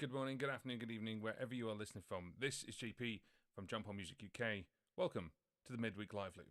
Good morning, good afternoon, good evening, wherever you are listening from. This is GP from Jump On Music UK. Welcome to the Midweek Live Loop.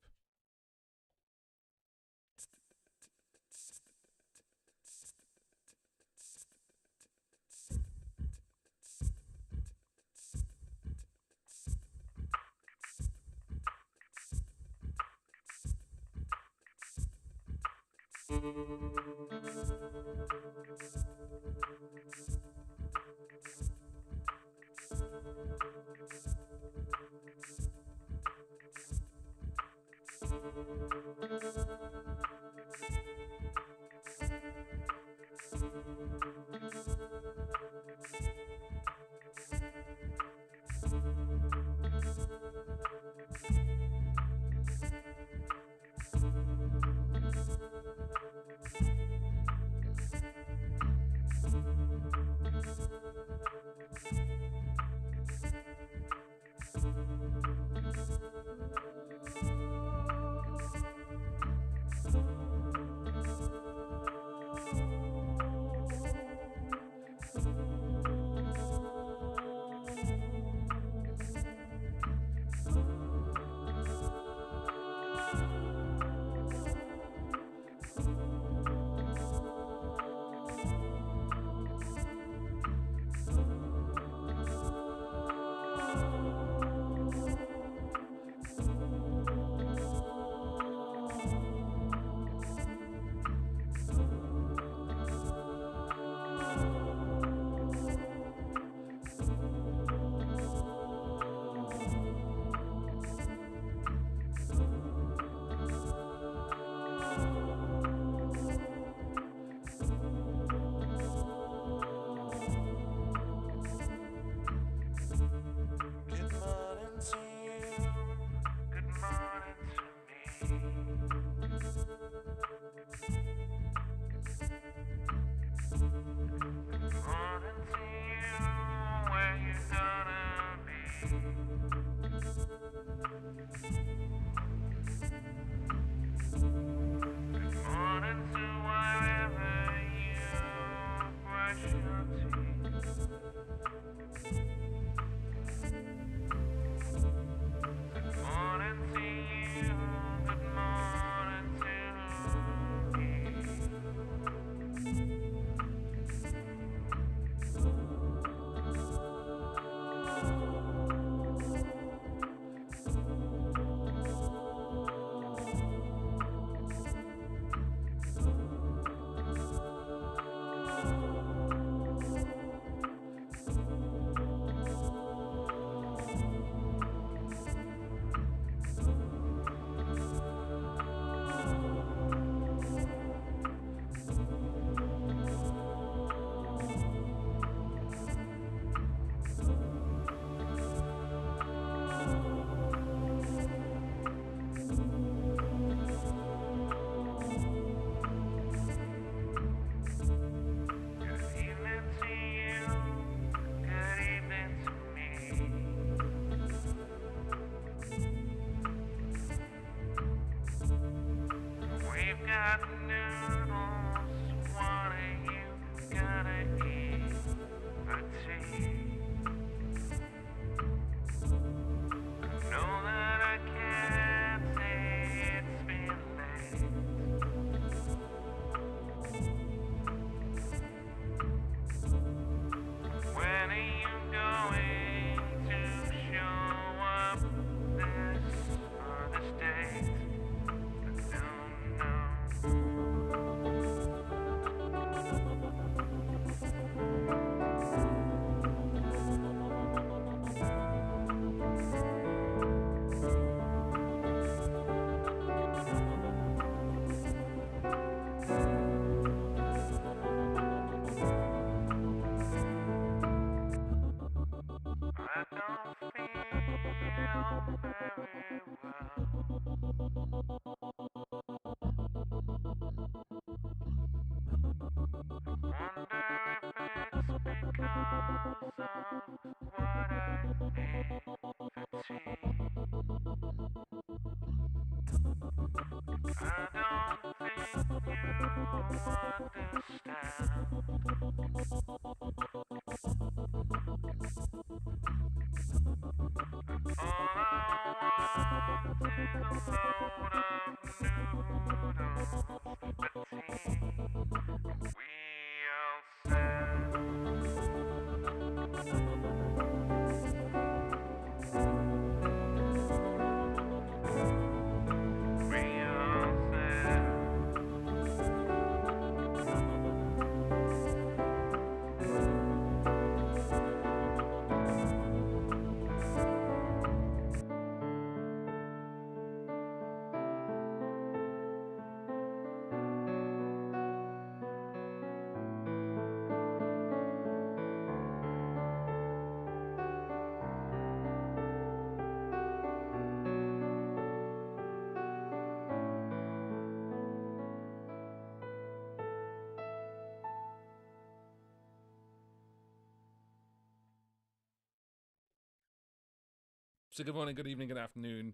So good morning, good evening, good afternoon.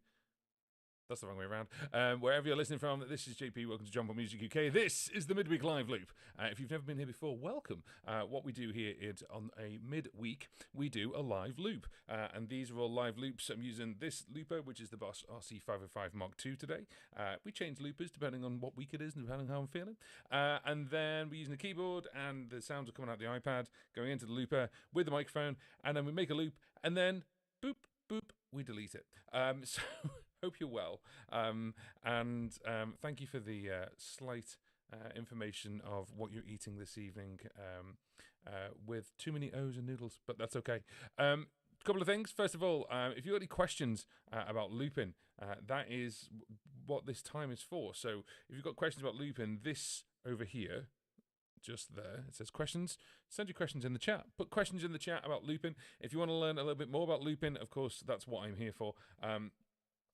That's the wrong way around. Wherever you're listening from, this is JP. Welcome to Jump on Music UK. This is the midweek live loop. If you've never been here before, welcome. What we do here is on a midweek, we do a live loop. And these are all live loops. I'm using this looper, which is the Boss RC505 Mark II today. We change loopers depending on what week it is and depending on how I'm feeling. And then we're using the keyboard, and the sounds are coming out the iPad, going into the looper with the microphone, and then we make a loop, and then boop, boop, we delete it. So hope you're well. And thank you for the slight information of what you're eating this evening with too many O's and noodles, but that's okay. Couple of things. First of all, if you've got any questions about looping, that is what this time is for. So if you've got questions about looping, this over here, just there, it says questions. Send your questions in the chat. Put questions in the chat about looping. If you want to learn a little bit more about looping, of course, that's what I'm here for.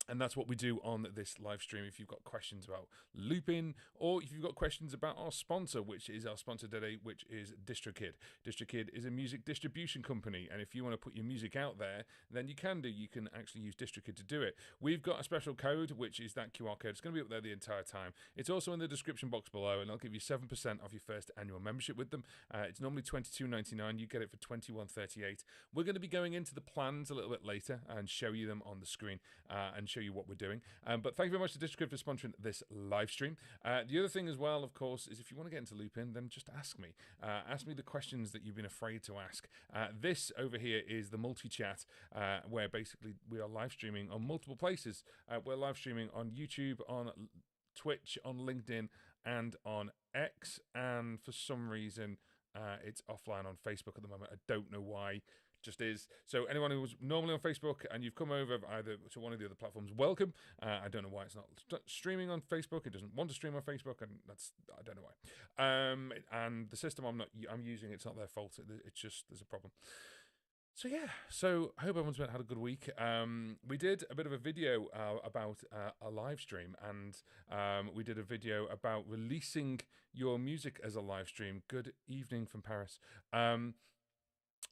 And that's what we do on this live stream. If you've got questions about looping, or if you've got questions about our sponsor, which is our sponsor today, which is DistroKid. DistroKid is a music distribution company, and if you want to put your music out there, then you can do. You can actually use DistroKid to do it. We've got a special code, which is that QR code. It's going to be up there the entire time. It's also in the description box below, and I'll give you 7% off your first annual membership with them. It's normally $22.99. You get it for $21.38. We're going to be going into the plans a little bit later and show you them on the screen and show you what we're doing. But thank you very much to DistroKid for sponsoring this live stream. The other thing as well, of course, is if you want to get into looping, then just ask me. Ask me the questions that you've been afraid to ask. This over here is the multi-chat, where basically we are live streaming on multiple places. We're live streaming on YouTube, on Twitch, on LinkedIn, and on X. And for some reason, it's offline on Facebook at the moment. I don't know why. Just is. So anyone who's normally on Facebook and you've come over either to one of the other platforms, welcome. I don't know why it's not streaming on Facebook. It doesn't want to stream on Facebook, and I don't know why. And the system I'm using, it's not their fault. It's just there's a problem. So yeah, so I hope everyone's had a good week. We did a bit of a video about a live stream, and we did a video about releasing your music as a live stream. Good evening from Paris.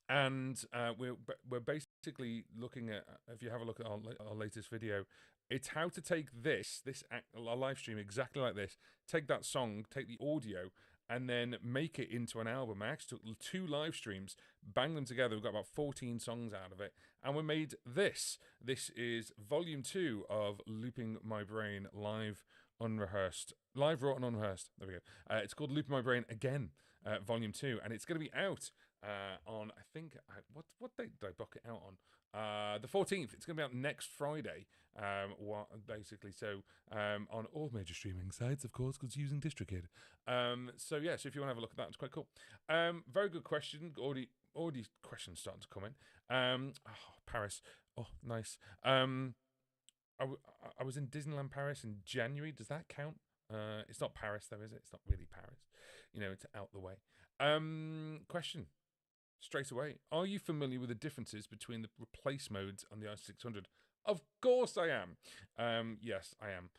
And we're basically looking at, if you have a look at our latest video, it's how to take a live stream exactly like this, take that song, take the audio, and then make it into an album. I actually took 2 live streams, banged them together. We've got about 14 songs out of it, and we made this. This is volume 2 of Looping My Brain live, unrehearsed, live, raw, and unrehearsed. There we go. It's called Looping My Brain again, volume 2, and it's going to be out on, I think, what date did I book it out on? The 14th. It's going to be out next Friday, basically. So on all major streaming sites, of course, because using DistroKid. So yeah, so if you want to have a look at that, it's quite cool. Very good question. Already questions starting to come in. Paris. Oh, nice. I was in Disneyland Paris in January. Does that count? It's not Paris though, is it? It's not really Paris. It's out the way. Question. Straight away, are you familiar with the differences between the replace modes on the RC600? Of course I am. Yes, I am.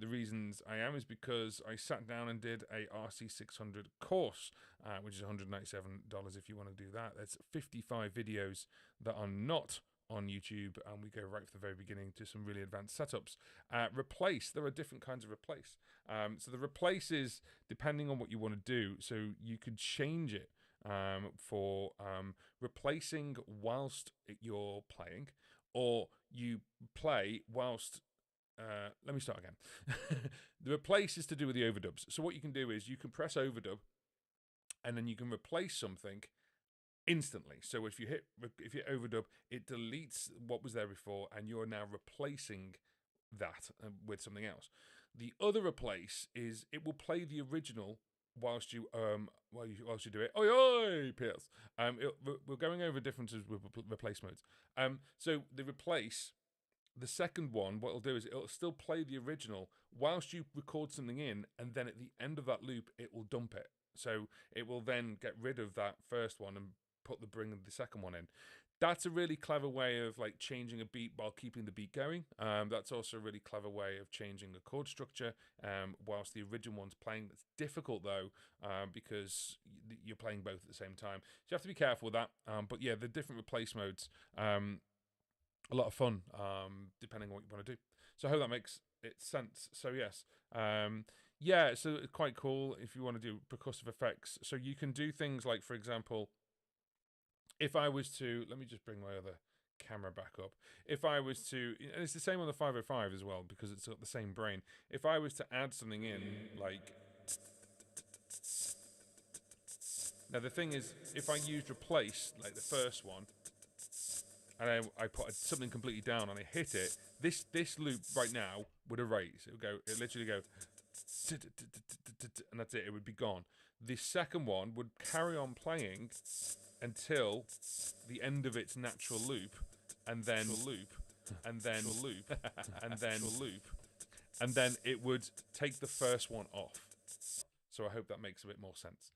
The reasons I am is because I sat down and did a RC600 course, which is $197 if you want to do that. That's 55 videos that are not on YouTube, and we go right from the very beginning to some really advanced setups. Replace, there are different kinds of replace. So the replace is depending on what you want to do, so you could change it for replacing whilst you're playing, or you play whilst let me start again. The replace is to do with the overdubs. So what you can do is you can press overdub, and then you can replace something instantly. So if you hit overdub, it deletes what was there before, and you're now replacing that with something else. The other replace is it will play the original whilst you do it. Oi oi, Pierce. We're going over differences with replace modes. So the replace, the second one, what it'll do is it'll still play the original whilst you record something in, and then at the end of that loop, it will dump it. So it will then get rid of that first one and bring the second one in. That's a really clever way of like changing a beat while keeping the beat going. That's also a really clever way of changing the chord structure whilst the original one's playing. That's difficult though because you're playing both at the same time. So you have to be careful with that. But yeah, the different replace modes, a lot of fun depending on what you want to do. So I hope that makes sense. So yes. Yeah, so it's quite cool if you want to do percussive effects. So you can do things like, for example, if I was to, let me just bring my other camera back up. If I was to, and it's the same on the 505 as well, because it's got the same brain. If I was to add something in, like, now the thing is, if I used replace, like the first one, and I put something completely down and I hit it, this loop right now would erase. It would go, it literally go, and that's it. It would be gone. The second one would carry on playing until the end of its natural loop, and then loop, and then loop, and then loop, and then it would take the first one off. So I hope that makes a bit more sense.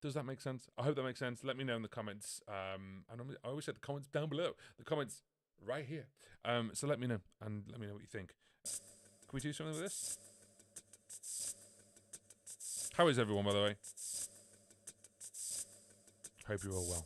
Does that make sense? I hope that makes sense. Let me know in the comments. And I always said the comments down below. The comments right here. So let me know, and let me know what you think. Can we do something with this? How is everyone, by the way? Hope you're all well.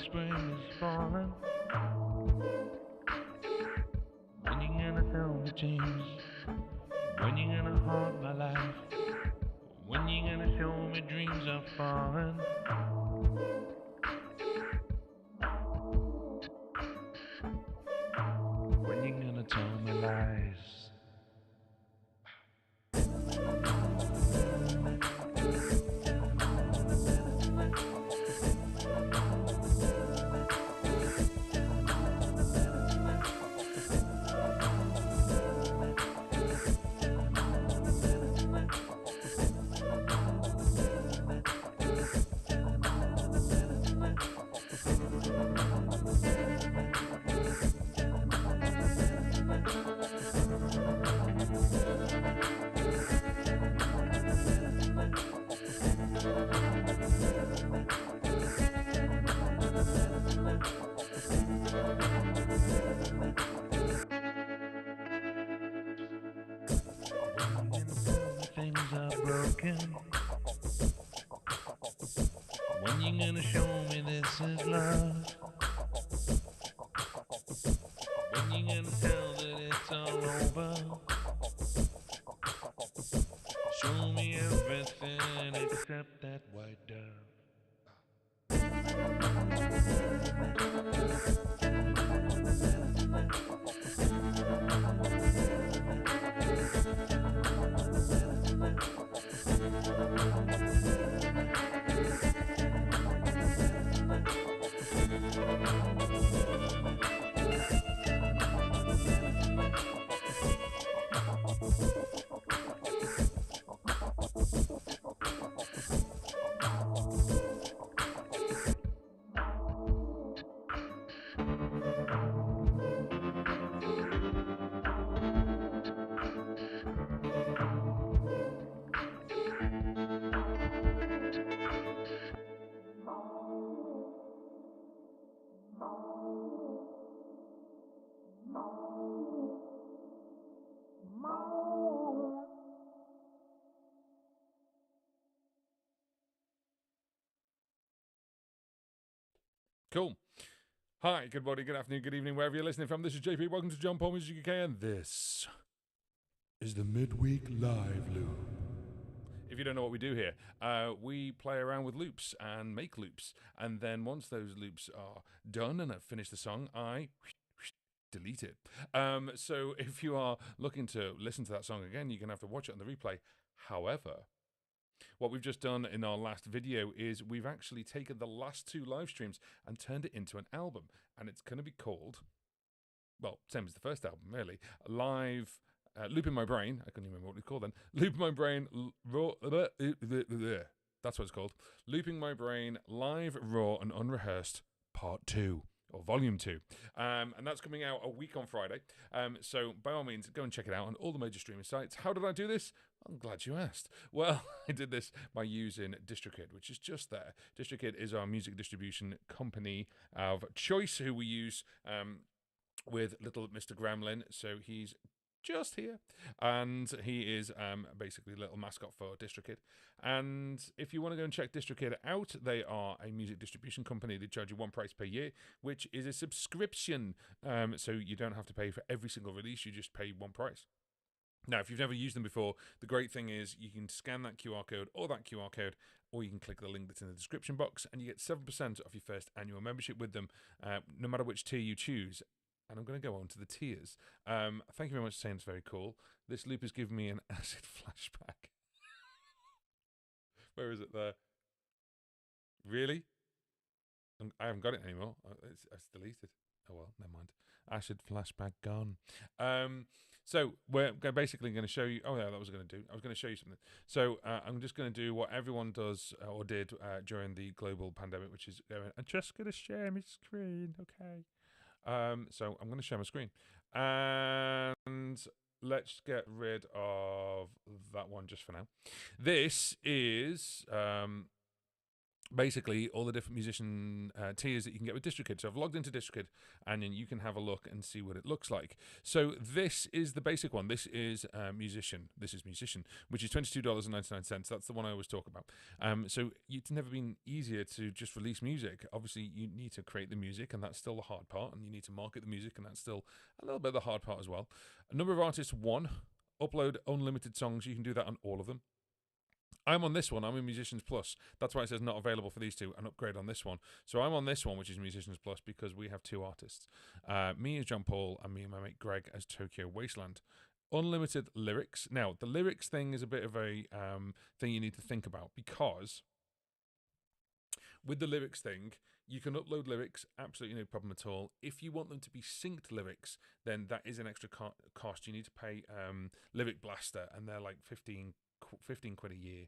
the spring is falling. When you gonna tell me, James? When you gonna haunt my life? When you gonna show me dreams are falling? When you gonna tell me lies? Things are broken. When you gonna show me this is love? When you gonna tell that it's all over? Show me everything except that white dove. Cool. Hi, good morning, good afternoon, good evening, wherever you're listening from. This is JP. Welcome to John Paul Music UK, and this is the Midweek Live Loop. If you don't know what we do here, we play around with loops and make loops. And then once those loops are done and I've finished the song, I delete it. So if you are looking to listen to that song again, you're going to have to watch it on the replay. However, what we've just done in our last video is we've actually taken the last two live streams and turned it into an album. And it's going to be called, well, same as the first album, really, Live... Loop in My Brain. I couldn't even remember what it's called then. Loop in My Brain. That's what it's called. Looping My Brain Live, Raw and Unrehearsed Part 2 or Volume 2. And that's coming out a week on Friday. So by all means, go and check it out on all the major streaming sites. How did I do this? I'm glad you asked. Well, I did this by using DistroKid, which is just there. DistroKid is our music distribution company of choice who we use with little Mr. Gremlin. So he's just here, and he is basically a little mascot for DistroKid. And if you want to go and check DistroKid out, they are a music distribution company. They charge you one price per year, which is a subscription, so you don't have to pay for every single release. You just pay one price. Now, if you've never used them before, the great thing is you can scan that QR code or that QR code, or you can click the link that's in the description box, and you get 7% off your first annual membership with them, no matter which tier you choose. And I'm going to go on to the tiers. Thank you very much for saying it's very cool. This loop has given me an acid flashback. Where is it there? Really? I haven't got it anymore. It's deleted. Oh well, never mind. Acid flashback gone. So we're basically going to show you. Oh yeah, that was going to do. I was going to show you something. So I'm just going to do what everyone does or did during the global pandemic, which is going. I'm just going to share my screen. Okay. So I'm going to share my screen, and let's get rid of that one just for now. This is basically all the different musician tiers that you can get with DistroKid. So I've logged into DistroKid, and then you can have a look and see what it looks like. So this is the basic one. This is Musician. This is Musician, which is $22.99. That's the one I always talk about. So it's never been easier to just release music. Obviously, you need to create the music, and that's still the hard part, and you need to market the music, and that's still a little bit of the hard part as well. A number of artists, 1. Upload unlimited songs. You can do that on all of them. I'm on this one. I'm in Musicians Plus. That's why it says not available for these two. An upgrade on this one. So I'm on this one, which is Musicians Plus, because we have 2 artists. Me as John Paul, and me and my mate Greg as Tokyo Wasteland. Unlimited lyrics. Now, the lyrics thing is a bit of a thing you need to think about, because with the lyrics thing, you can upload lyrics, absolutely no problem at all. If you want them to be synced lyrics, then that is an extra cost. You need to pay Lyric Blaster, and they're like 15 quid a year.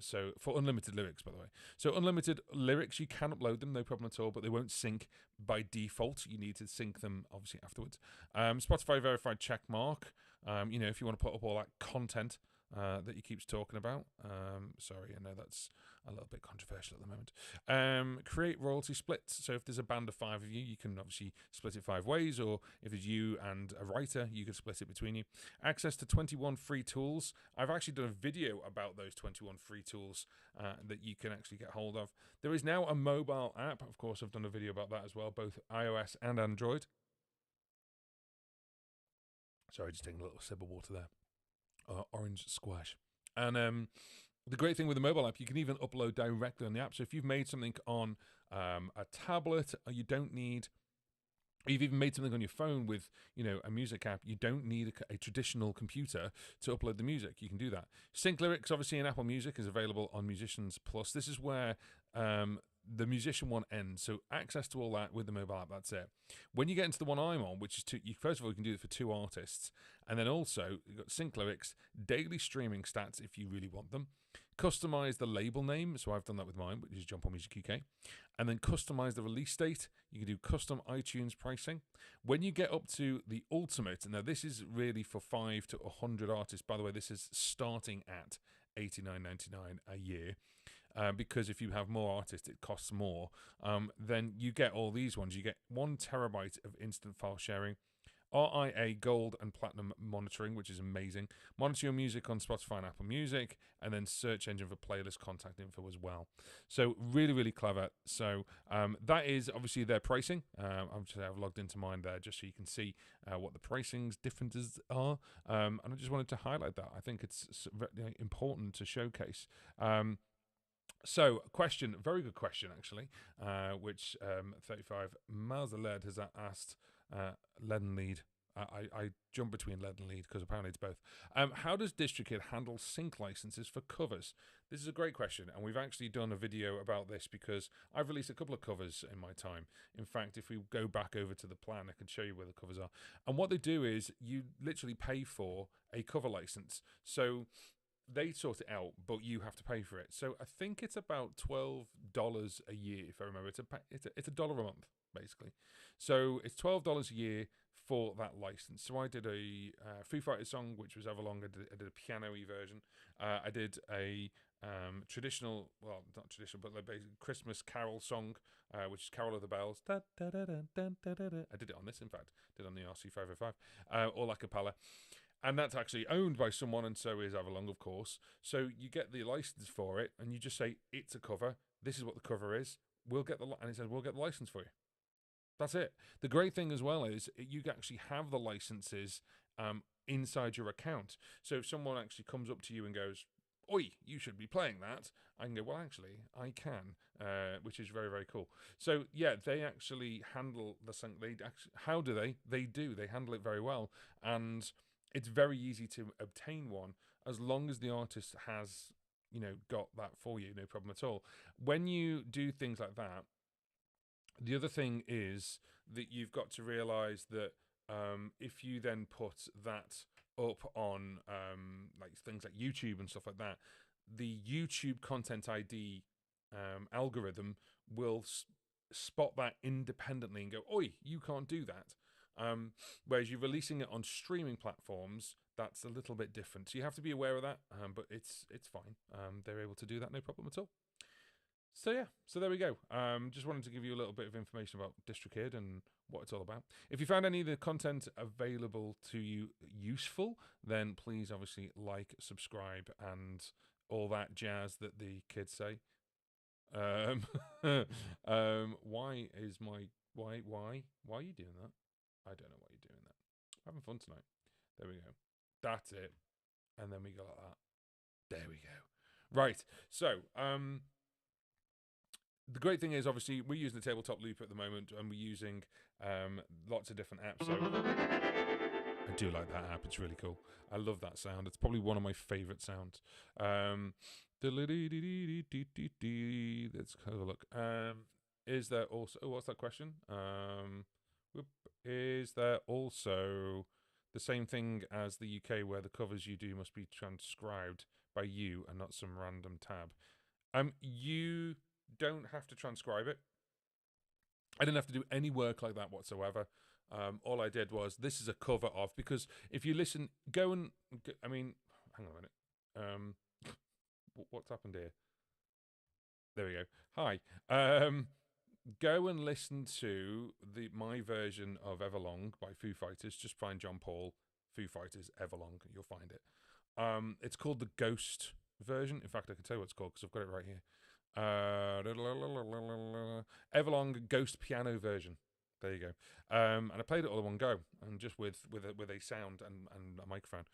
So for unlimited lyrics, by the way. So unlimited lyrics, you can upload them, no problem at all, but they won't sync by default. You need to sync them obviously afterwards. Spotify verified check mark. If you want to put up all that content that he keeps talking about. Sorry, I know that's a little bit controversial at the moment. Create royalty splits. So if there's a band of 5 of you, you can obviously split it 5 ways, or if it's you and a writer, you can split it between you. Access to 21 free tools. I've actually done a video about those 21 free tools that you can actually get hold of. There is now a mobile app. Of course, I've done a video about that as well, both iOS and Android. Sorry, just taking a little sip of water there. Orange squash. And the great thing with the mobile app, you can even upload directly on the app. So if you've made something on a tablet, or you've even made something on your phone with, a music app, you don't need a traditional computer to upload the music. You can do that. Sync lyrics, obviously, in Apple Music is available on Musicians Plus. This is where the musician one ends. So access to all that with the mobile app, that's it. When you get into the one I'm on, which is first of all, you can do it for 2 artists. And then also, you've got sync lyrics, daily streaming stats if you really want them. Customize the label name. So I've done that with mine, which is John Paul Music UK. And then customize the release date. You can do custom iTunes pricing. When you get up to the ultimate, now this is really for 5 to 100 artists. By the way, this is starting at $89.99 a year. Because if you have more artists, it costs more. Then you get all these ones. You get 1 terabyte of instant file sharing, RIA Gold and Platinum monitoring, which is amazing. Monitor your music on Spotify and Apple Music, and then search engine for playlist contact info as well. So really, really clever. So that is obviously their pricing. I've logged into mine there just so you can see what the pricing's differences are. And I just wanted to highlight that. I think it's important to showcase. So, question, very good question actually, which 35 Miles of Lead has asked Lead and Lead. I jump between Lead and Lead because apparently it's both. How does DistroKid handle sync licenses for covers? This is a great question, and we've actually done a video about this because I've released a couple of covers in my time. In fact, if we go back over to the plan, I can show you where the covers are. And what they do is you literally pay for a cover license. So they sort it out, but you have to pay for it. So I think it's about $12 a year, if I remember. It's $1 a month, basically. So it's $12 a year for that license. So I did a Foo Fighters song, which was Everlong. I did a piano-y version. I did a traditional, well, not traditional, but like basic Christmas carol song, which is Carol of the Bells. Da, da, da, da, da, da, da. I did it on this, in fact. Did it on the RC505, all a cappella. And that's actually owned by someone, and so is Everlong, of course. So you get the license for it, and you just say, it's a cover. This is what the cover is. And it says, we'll get the license for you. That's it. The great thing as well is you actually have the licenses inside your account. So if someone actually comes up to you and goes, oi, you should be playing that, I can go, well, actually, I can, which is very, very cool. So, yeah, they actually handle the sync. How do they? They do. They handle it very well. And it's very easy to obtain one as long as the artist has, got that for you, no problem at all. When you do things like that, the other thing is that you've got to realize that if you then put that up on like things like YouTube and stuff like that, the YouTube Content ID algorithm will spot that independently and go, oi, you can't do that. Whereas you're releasing it on streaming platforms, that's a little bit different. So you have to be aware of that, but it's fine. They're able to do that, no problem at all. So yeah, so there we go. Just wanted to give you a little bit of information about DistroKid and what it's all about. If you found any of the content available to you useful, then please obviously like, subscribe, and all that jazz that the kids say. Why is my why are you doing that? I don't know why you're doing that. Having fun tonight. There we go. That's it. And then we go like that. There we go. Right. So, the great thing is, obviously, we're using the tabletop loop at the moment, and we're using lots of different apps. So I do like that app; it's really cool. I love that sound. It's probably one of my favorite sounds. Let's have a look. Is there also? Oh, what's that question? Is there also the same thing as the UK, where the covers you do must be transcribed by you and not some random tab? You don't have to transcribe it. I didn't have to do any work like that whatsoever. All I did was, this is a cover of, because if you listen, hang on a minute. What's happened here? There we go. Hi. Go and listen to my version of Everlong by Foo Fighters. Just find John Paul, Foo Fighters, Everlong. You'll find it. It's called the Ghost version. In fact, I can tell you what it's called because I've got it right here. Everlong Ghost piano version. There you go. And I played it all in one go, and just with a sound and a microphone.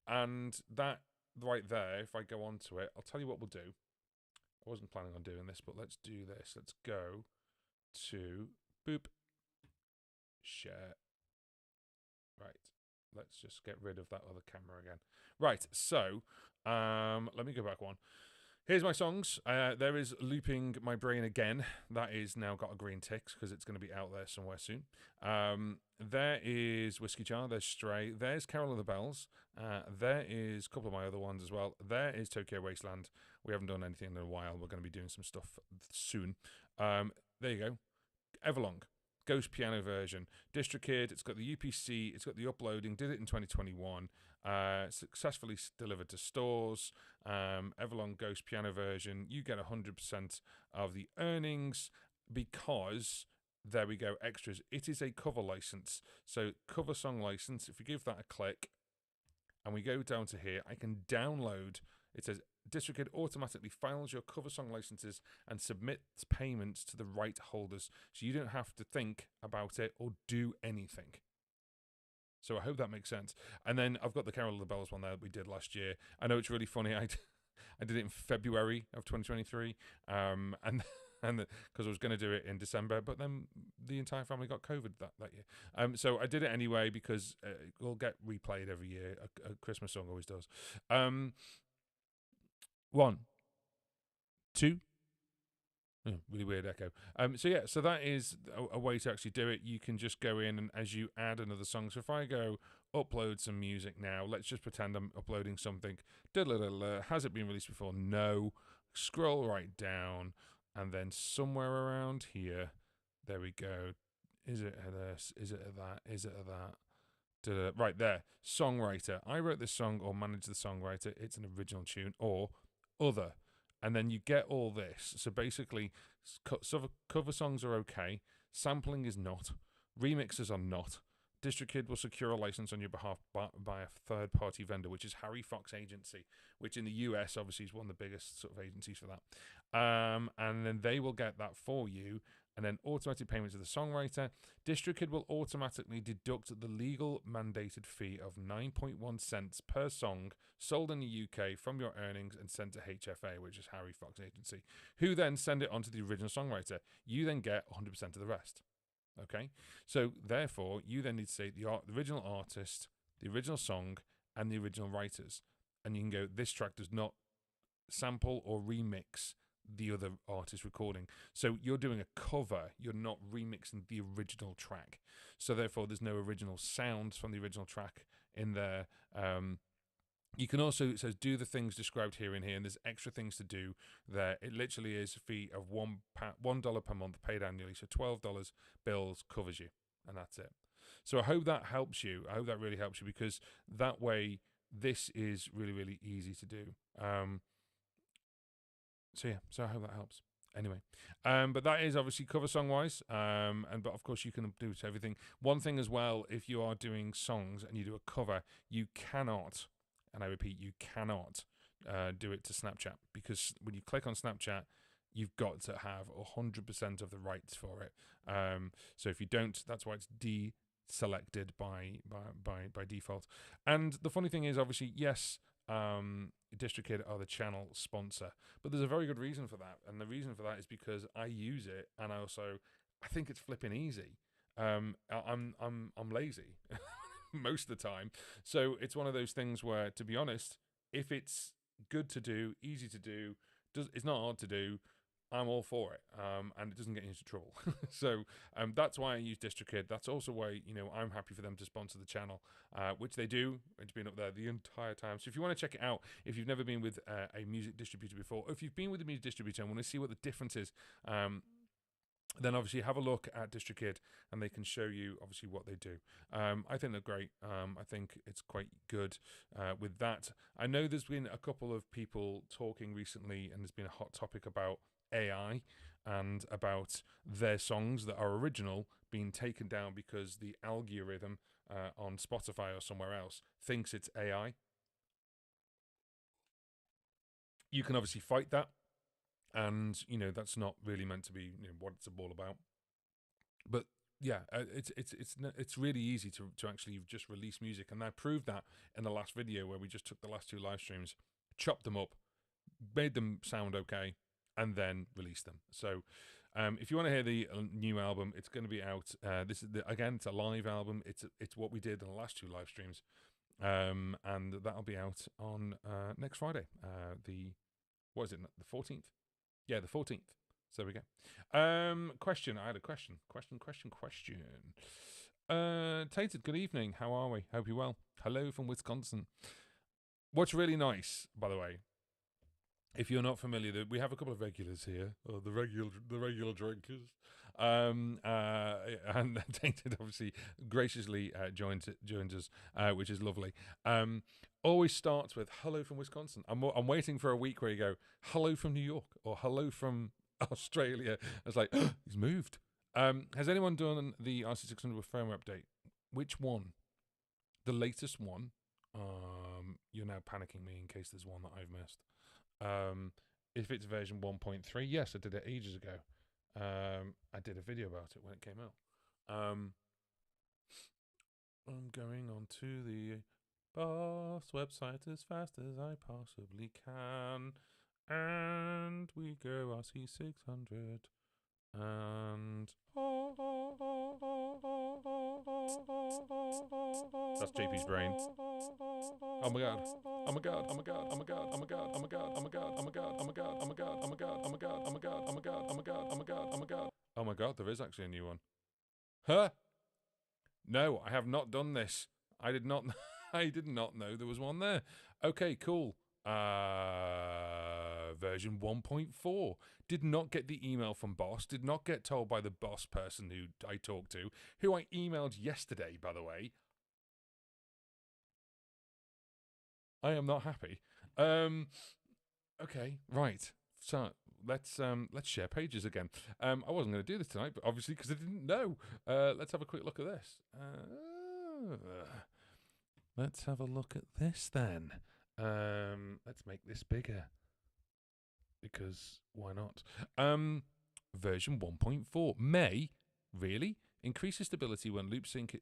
And that right there, if I go on to it, I'll tell you what we'll do. I wasn't planning on doing this, but let's do this. Let's go to boop, share. Right. Let's just get rid of that other camera again. Right. So let me go back one. Here's my songs. There is Looping My Brain Again. That is now got a green tick because it's going to be out there somewhere soon. There is Whiskey Jar. There's Stray. There's Carol of the Bells. There is a couple of my other ones as well. There is Tokyo Wasteland. We haven't done anything in a while. We're going to be doing some stuff soon. There you go. Everlong. Ghost piano version. DistroKid. It's got the UPC. It's got the uploading. Did it in 2021. Successfully delivered to stores. Everlong Ghost piano version. You get 100% of the earnings because, there we go, extras. It is a cover license. So cover song license. If you give that a click and we go down to here, I can download. It says DistroKid automatically files your cover song licenses and submits payments to the right holders. So you don't have to think about it or do anything. So I hope that makes sense. And then I've got the Carol of the Bells one there that we did last year. I know it's really funny. I did it in February of 2023, and because I was going to do it in December, but then the entire family got COVID that year. So I did it anyway because it will get replayed every year. A Christmas song always does. 1, 2. Really weird echo. So yeah, so that is a way to actually do it. You can just go in, and as you add another song, so if I go upload some music now, let's just pretend I'm uploading something. Has it been released before? No. Scroll right down, and then somewhere around here, there we go. Is it a this? Is it a that? Is it a that? Right there. Songwriter. I wrote this song or managed the songwriter. It's an original tune or other. And then you get all this. So basically, cover songs are okay. Sampling is not. Remixes are not. DistroKid will secure a license on your behalf by a third-party vendor, which is Harry Fox Agency, which in the US obviously is one of the biggest sort of agencies for that. And then they will get that for you, and then automatic payment to the songwriter. DistroKid will automatically deduct the legal mandated fee of 9.1 cents per song sold in the UK from your earnings and sent to HFA, which is Harry Fox Agency, who then send it on to the original songwriter. You then get 100% of the rest. Okay? So, therefore, you then need to say the original artist, the original song, and the original writers. And you can go, this track does not sample or remix the other artist recording. So you're doing a cover, you're not remixing the original track. So therefore there's no original sounds from the original track in there. You can also, it says do the things described here and here, and there's extra things to do there. It literally is a fee of $1 per month paid annually. So $12 bills covers you, and that's it. So I hope that helps you. I hope that really helps you, because that way this is really, really easy to do. So yeah, so I hope that helps. Anyway, but that is obviously cover song wise, but of course you can do everything. One thing as well, if you are doing songs and you do a cover, you cannot, and I repeat, you cannot do it to Snapchat, because when you click on Snapchat, you've got to have 100% of the rights for it. So if you don't, that's why it's deselected by default. And the funny thing is, obviously, yes, DistroKid are the channel sponsor, but there's a very good reason for that, and the reason for that is because I use it, and I think it's flipping easy. I'm lazy most of the time, so it's one of those things where, to be honest, if it's good to do, easy to do, it's not hard to do, I'm all for it, and it doesn't get you into trouble. So that's why I use DistroKid. That's also why, I'm happy for them to sponsor the channel, which they do. It's been up there the entire time. So if you want to check it out, if you've never been with a music distributor before, or if you've been with a music distributor and want to see what the difference is, then obviously have a look at DistroKid, and they can show you obviously what they do. I think they're great. I think it's quite good with that. I know there's been a couple of people talking recently, and there's been a hot topic about AI and about their songs that are original being taken down because the algorithm on Spotify or somewhere else thinks it's AI. You can obviously fight that, and that's not really meant to be what it's all about. But yeah, it's really easy to actually just release music, and I proved that in the last video where we just took the last 2 live streams, chopped them up, made them sound okay, and then released them. So if you want to hear the new album, it's going to be out. This is again, it's a live album. It's what we did in the last 2 live streams, and that'll be out on next Friday. What is it? The 14th? Yeah, the 14th. So there we go. Question. I had a question. Question. Tated, good evening. How are we? Hope you're well. Hello from Wisconsin. What's really nice, by the way, if you're not familiar, we have a couple of regulars here, or the regular drinkers. And Tainted obviously graciously joined us, which is lovely. Always starts with hello from Wisconsin. I'm waiting for a week where you go hello from New York or hello from Australia. It's like he's moved. Has anyone done the RC600 firmware update? Which one? The latest one? You're now panicking me in case there's one that I've missed. If it's version 1.3, yes, I did it ages ago. I did a video about it when it came out. I'm going on to the boss website as fast as I possibly can, and we go RC600, and that's JP's brain. Oh my god. Oh my god. Oh my god. Oh my god. Oh my god. Oh my god. Oh my god. Oh my god. Oh my god. Oh my god. Oh my god. Oh my god. Oh my god. Oh my god. Oh my god. Oh my god. Oh my god. Oh my god, there is actually a new one. Huh? No, I have not done this. I did not I did not know there was one there. Okay, cool. Version 1.4. Did not get the email from boss. Did not get told by the boss person who I talked to, who I emailed yesterday, by the way. I am not happy. Okay, right. So let's share pages again. I wasn't going to do this tonight, but obviously because I didn't know. Let's have a quick look at this. Let's have a look at this then. Let's make this bigger, because why not? Version 1.4 may really increase stability when loop sync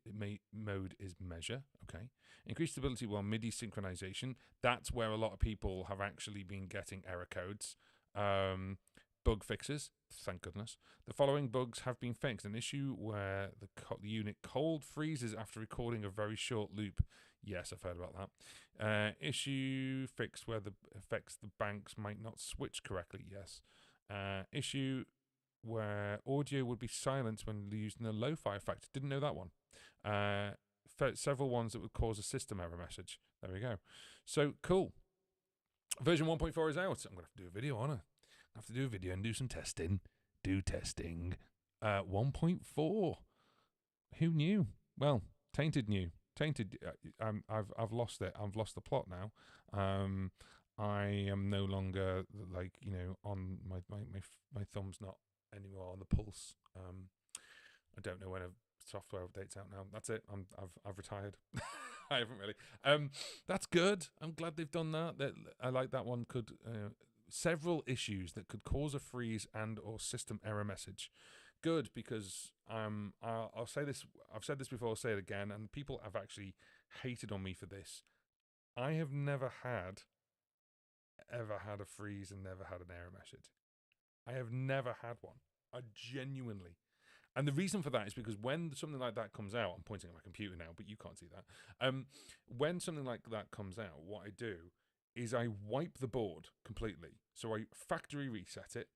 mode is measure. Okay. Increase stability while MIDI synchronization. That's where a lot of people have actually been getting error codes. Bug fixes. Thank goodness. The following bugs have been fixed. An issue where the unit cold freezes after recording a very short loop. Yes, I've heard about that. Issue fixed where the affects the banks might not switch correctly. Yes. Issue where audio would be silent when using the lo-fi effect. Didn't know that one. Several ones that would cause a system error message. There we go. So cool. Version 1.4 is out. I'm going to have to do a video on it. I have to do a video and do some testing. Do testing. 1.4. Who knew? Well, Tainted knew. Tainted. I've lost it. I've lost the plot now. I am no longer like, you know, on my thumb's not anymore on the pulse. I don't know when a software update's out now. That's it. I've retired. I haven't really. That's good. I'm glad they've done that. That I like that one. Could several issues that could cause a freeze and or system error message. Good, because I'll say this. I've said this before. I'll say it again. And people have actually hated on me for this. I have never ever had a freeze and never had an error message. I have never had one. I genuinely. And the reason for that is because when something like that comes out, I'm pointing at my computer now, but you can't see that. When something like that comes out, what I do is I wipe the board completely. So I factory reset it,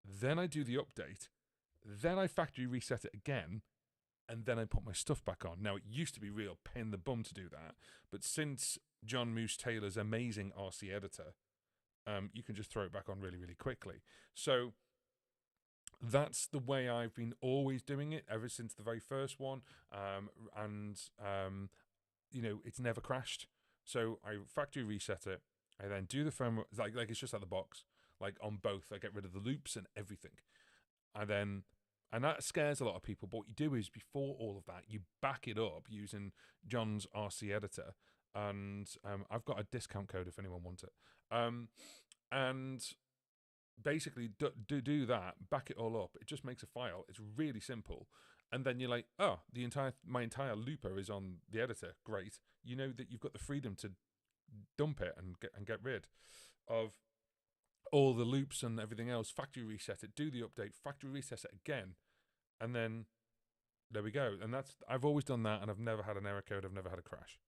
then I do the update, then I factory reset it again, and then I put my stuff back on. Now, it used to be real pain in the bum to do that, but since John Moose Taylor's amazing RC editor, you can just throw it back on really, really quickly. So that's the way I've been always doing it ever since the very first one. You know, it's never crashed. So I factory reset it. I then do the firmware, like it's just out of the box, like on both. I get rid of the loops and everything. And that scares a lot of people. But what you do is, before all of that, you back it up using John's RC editor. And I've got a discount code if anyone wants it. And basically do that, back it all up. It just makes a file. It's really simple. And then you're like, oh, my entire looper is on the editor. Great. You know that you've got the freedom to dump it and get rid of all the loops and everything else. Factory reset it, do the update, factory reset it again, and then there we go. And I've always done that, and I've never had an error code. I've never had a crash.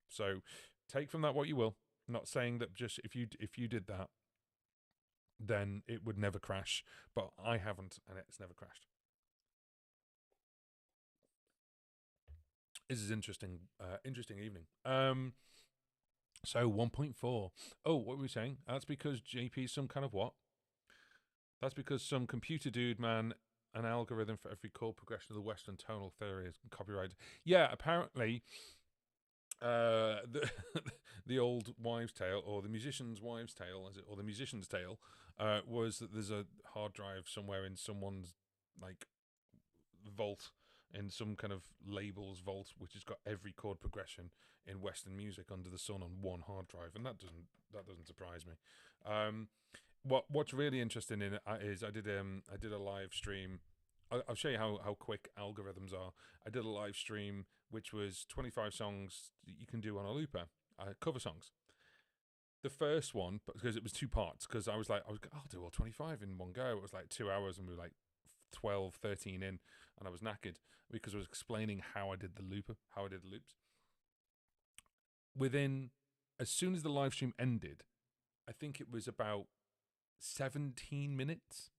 So take from that what you will. I'm not saying that just if you did that, then it would never crash, but I haven't, and it's never crashed. This is interesting evening. So 1.4. Oh, what were we saying? That's because JP's some kind of what? That's because some computer dude, man, an algorithm for every chord progression of the Western tonal theory is copyrighted. Yeah, apparently the old wives' tale, or the musician's wives' tale, or the musician's tale, was that there's a hard drive somewhere in someone's like vault, in some kind of label's vault, which has got every chord progression in Western music under the sun on one hard drive, and that doesn't surprise me. What's really interesting in it is I did a live stream. I'll show you how quick algorithms are. I did a live stream which was 25 songs that you can do on a looper, cover songs. The first one, because it was 2 parts, because I'll do all 25 in one go. It was like 2 hours, and we were like 12, 13 in, and I was knackered because I was explaining how I did the loops. As soon as the live stream ended, I think it was about 18 minutes,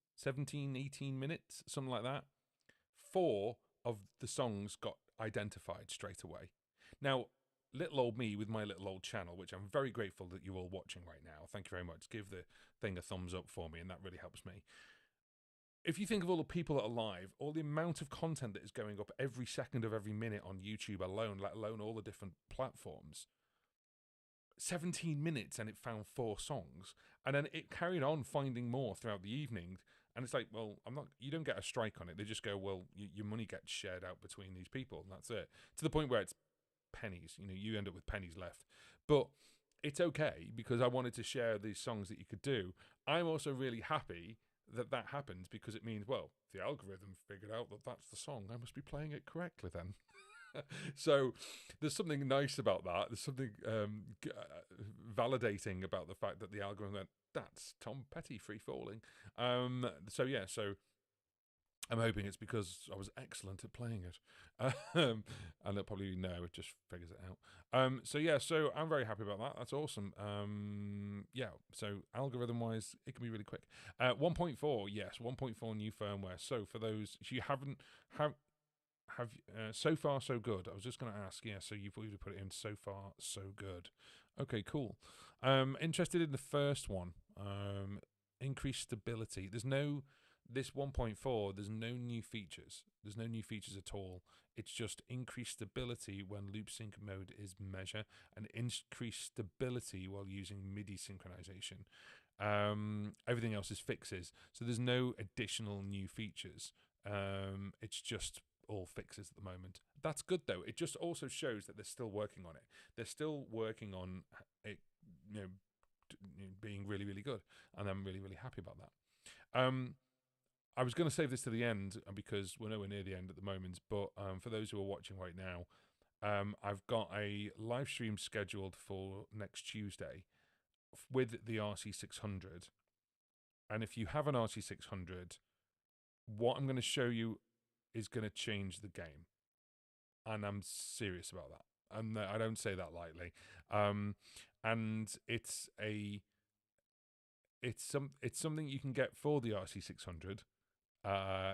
something like that. 4 of the songs got identified straight away. Now, little old me with my little old channel, which I'm very grateful that you're all watching right now. Thank you very much. Give the thing a thumbs up for me, and that really helps me. If you think of all the people that are live, all the amount of content that is going up every second of every minute on YouTube alone, let alone all the different platforms, 17 minutes and it found 4 songs, and then it carried on finding more throughout the evening. And it's like, well, you don't get a strike on it. They just go, well, your money gets shared out between these people, and that's it. To the point where it's pennies. You end up with pennies left. But it's okay, because I wanted to share these songs that you could do. I'm also really happy that happened, because it means, well, the algorithm figured out that that's the song. I must be playing it correctly then. So there's something nice about that. There's something validating about the fact that the algorithm went, that's Tom Petty free falling. So I'm hoping it's because I was excellent at playing it. And they'll probably know, it just figures it out. So I'm very happy about that. That's awesome. So algorithm-wise, it can be really quick. 1.4, yes, 1.4 new firmware. So for those, if you haven't, so far so good. I was just going to ask, so you've already put it in, so far so good. Okay, cool. Interested in the first one. Increased stability. There's no This 1.4, there's no new features. There's no new features at all. It's just increased stability when loop sync mode is measure, and increased stability while using MIDI synchronization. Everything else is fixes. So there's no additional new features. It's just all fixes at the moment. That's good though. It just also shows that they're still working on it. They're still working on it, being really, really good, and I'm really, really happy about that. I was going to save this to the end because we're nowhere near the end at the moment. But for those who are watching right now, I've got a live stream scheduled for next Tuesday with the RC600. And if you have an RC600, what I'm going to show you is going to change the game. And I'm serious about that. And I don't say that lightly. And it's something you can get for the RC600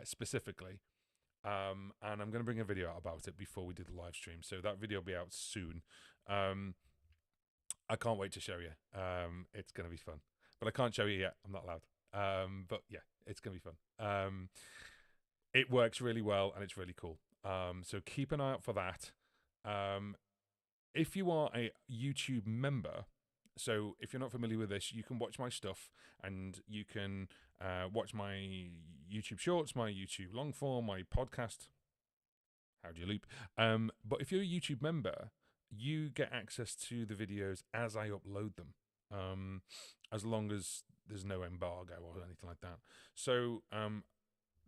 specifically. And I'm going to bring a video out about it before we do the live stream. So that video will be out soon. I can't wait to show you. It's going to be fun. But I can't show you yet. I'm not allowed. But yeah, it's going to be fun. It works really well and it's really cool. So keep an eye out for that. If you are a YouTube member, so if you're not familiar with this, you can watch my stuff and you can watch my YouTube shorts, my YouTube long form, my podcast. How do you loop? But if you're a YouTube member, you get access to the videos as I upload them, as long as there's no embargo or anything like that. So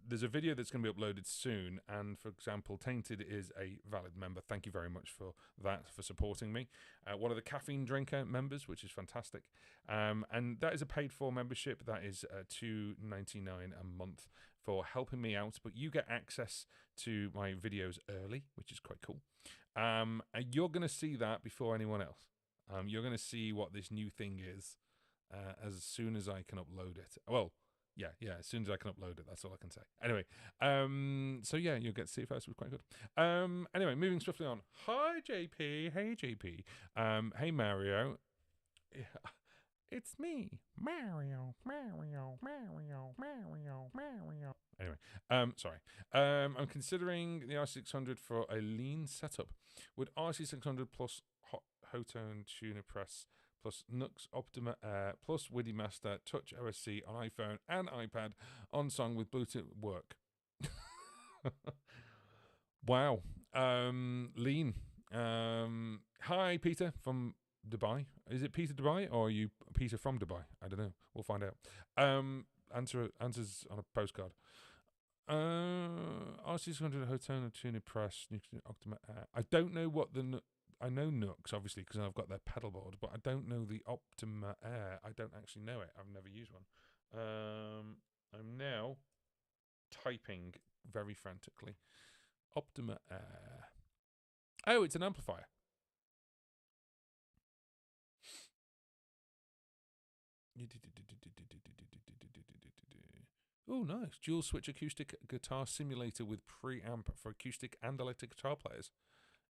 there's a video that's going to be uploaded soon, and for example, Tainted is a valid member. Thank you very much for that, for supporting me. One of the Caffeine Drinker members, which is fantastic, and that is a paid-for membership. That is $2.99 a month for helping me out, but you get access to my videos early, which is quite cool. And you're going to see that before anyone else. You're going to see what this new thing is as soon as I can upload it. Well, yeah, as soon as I can upload it, that's all I can say. Anyway, so yeah, you'll get to see it first. It was quite good. Anyway, moving swiftly on. Hi, JP. Hey, JP. Hey, Mario. It's me, Mario. Anyway, sorry. I'm considering the RC600 for a lean setup. Would RC600 plus Hotone tuner press plus Nux Optima Air plus WIDI Master Touch OSC on iPhone and iPad on song with Bluetooth work? Wow. Lean. Hi, Peter from Dubai. Is it Peter Dubai or are you Peter from Dubai? I don't know. We'll find out. Answers on a postcard. RC600 Hotone tuner press Optima Air. I don't know what I know Nux, obviously, because I've got their pedal board, but I don't know the Optima Air. I don't actually know it. I've never used one. I'm now typing very frantically. Optima Air. Oh, it's an amplifier. Oh, nice. Dual switch acoustic guitar simulator with preamp for acoustic and electric guitar players.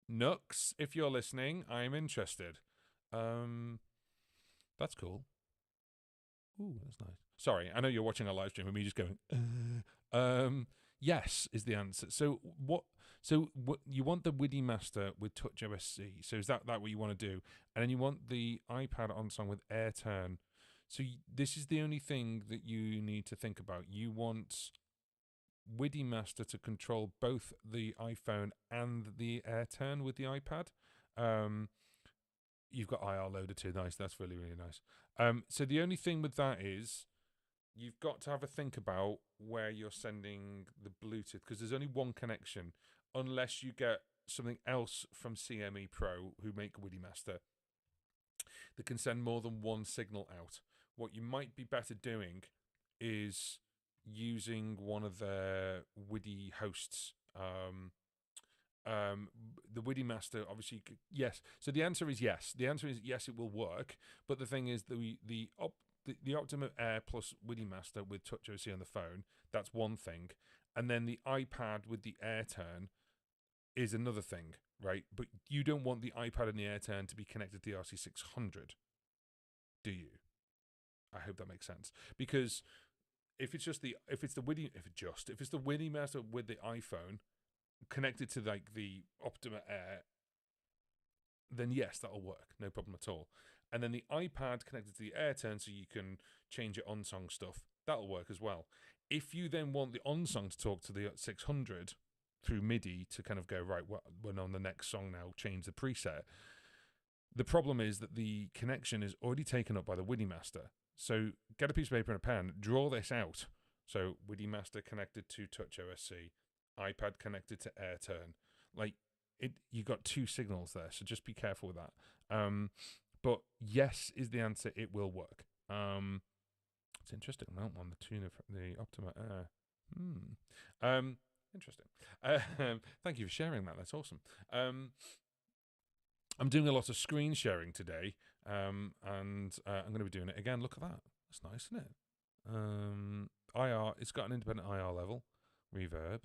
Nux, if you're listening, I'm interested. That's cool. Ooh, that's nice. Sorry, I know you're watching a live stream of me just going, yes is the answer. So what you want the WIDI Master with Touch OSC. So is that what you want to do? And then you want the iPad on song with AirTurn. So this is the only thing that you need to think about. You want WIDI Master to control both the iPhone and the AirTurn with the iPad. You've got IR loader too. Nice. That's really, really nice. So the only thing with that is you've got to have a think about where you're sending the Bluetooth, because there's only one connection unless you get something else from CME Pro, who make WIDI Master, that can send more than one signal out. What you might be better doing is using one of their WIDI hosts. The WIDI Master, obviously, yes. So the answer is yes. The answer is yes, it will work. But the thing is, the Optima Air plus WIDI Master with Touch OC on the phone, that's one thing. And then the iPad with the AirTurn is another thing, right? But you don't want the iPad and the AirTurn to be connected to the RC600, do you? I hope that makes sense. Because if it's the WIDI master with the iPhone connected to like the Optima Air, then yes, that'll work, no problem at all. And then the iPad connected to the AirTurn, so you can change your on-song stuff, that'll work as well. If you then want the on-song to talk to the 600 through MIDI to kind of go, right, when on the next song now, change the preset, the problem is that the connection is already taken up by the WIDI master. So get a piece of paper and a pen, draw this out. So WIDI master connected to Touch OSC, iPad connected to AirTurn. Like, you got two signals there, so just be careful with that. But yes is the answer. It will work. It's interesting. Mount on the tune of the Optima Air. Interesting. Thank you for sharing that. That's awesome. I'm doing a lot of screen sharing today, and I'm going to be doing it again. Look at that. That's nice, isn't it? IR. It's got an independent IR level, reverb.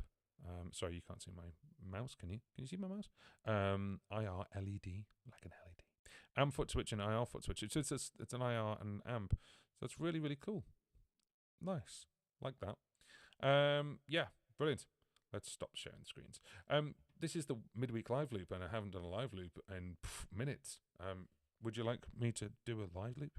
Sorry, you can't see my mouse. Can you? Can you see my mouse? IR LED, like an LED. Amp foot switch and IR foot switch. It's an IR and amp. So it's really, really cool. Nice. Like that. Yeah, brilliant. Let's stop sharing the screens. This is the midweek live loop, and I haven't done a live loop in minutes. Would you like me to do a live loop?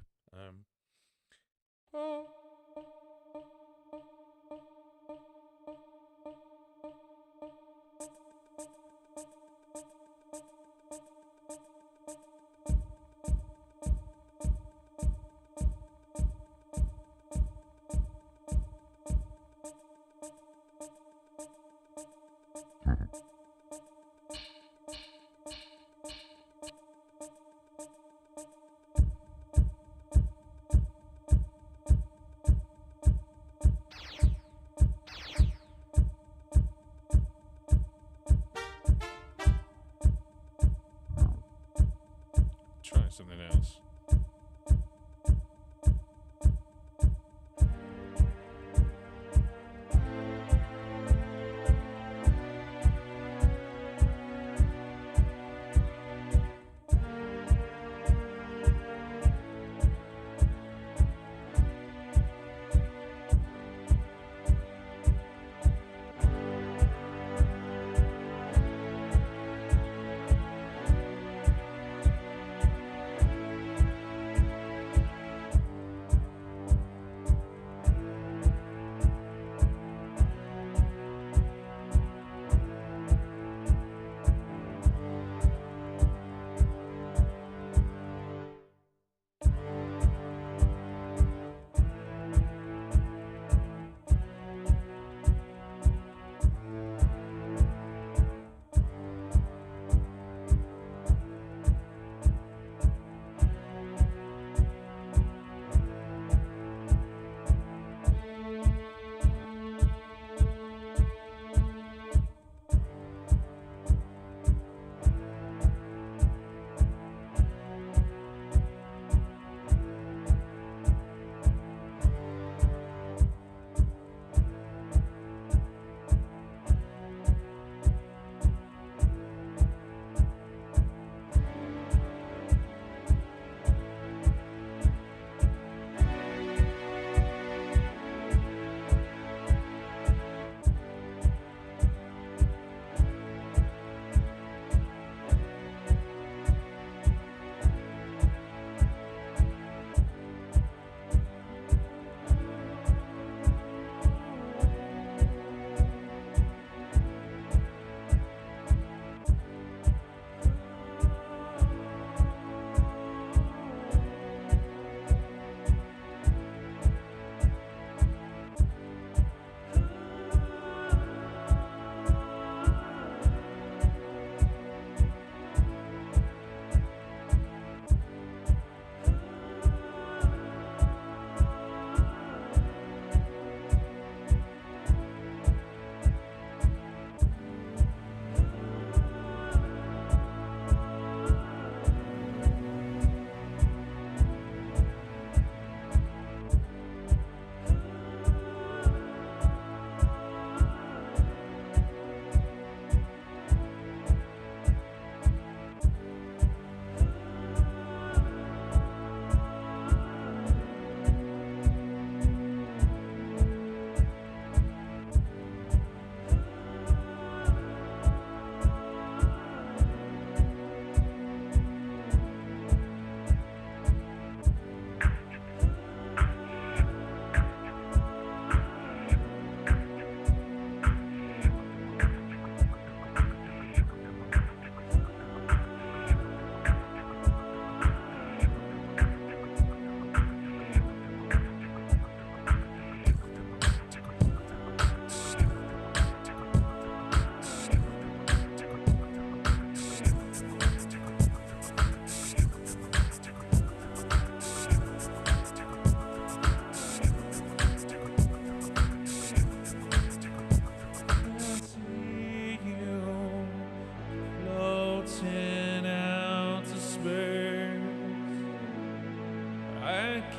Try something else.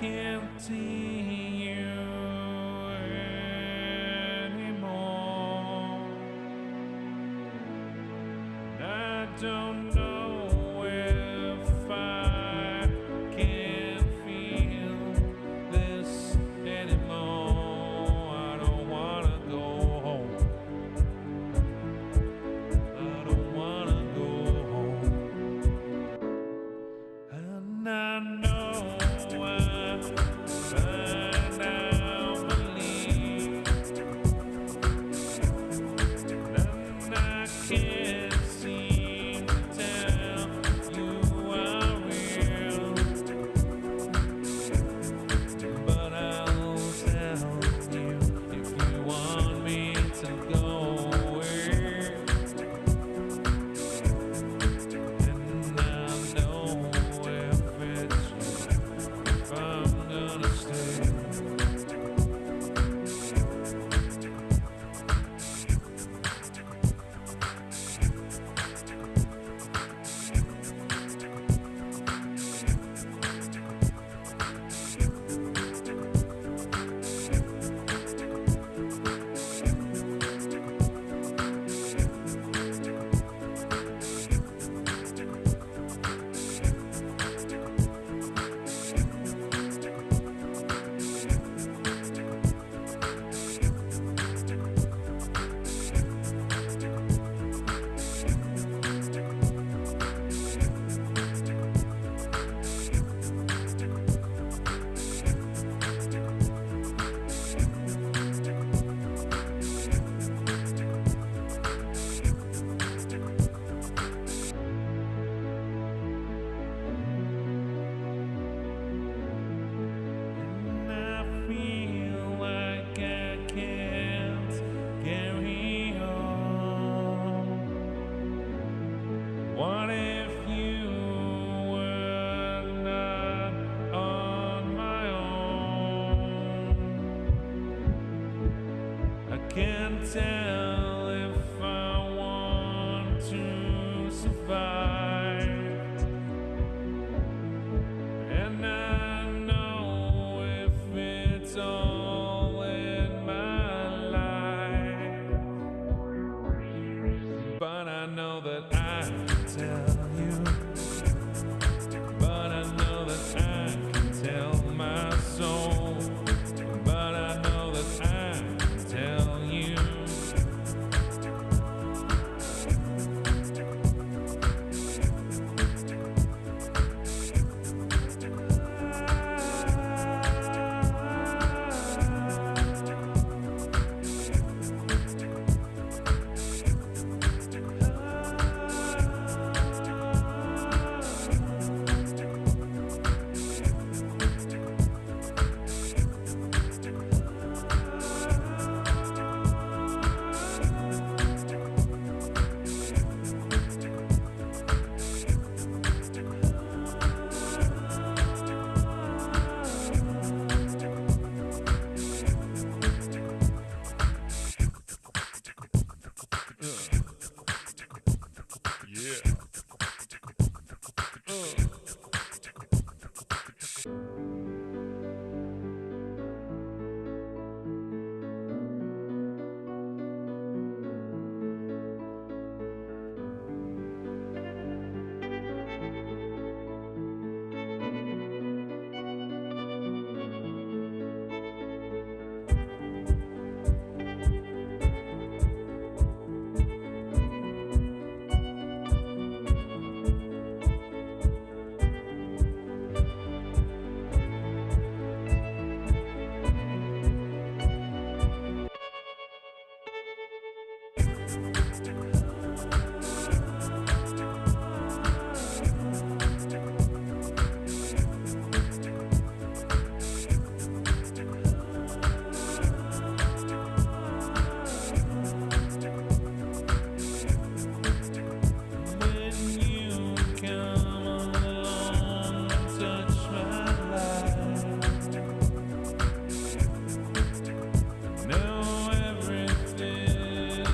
can't see you anymore. I don't know if I can feel this anymore. I don't wanna go home. I don't wanna go home. And I know I now believe, and I can't seem to tell you are real, but I'll tell you if you want me to go away. And I know if it's you, if I'm gonna stay. And I feel like I can't carry on. What if you were not on my own? I can't tell if I want to survive. And I know if it's all in my life, but I know that I can tell you, but I know that I can tell my soul, but I know that I can tell you. Yeah. Now everything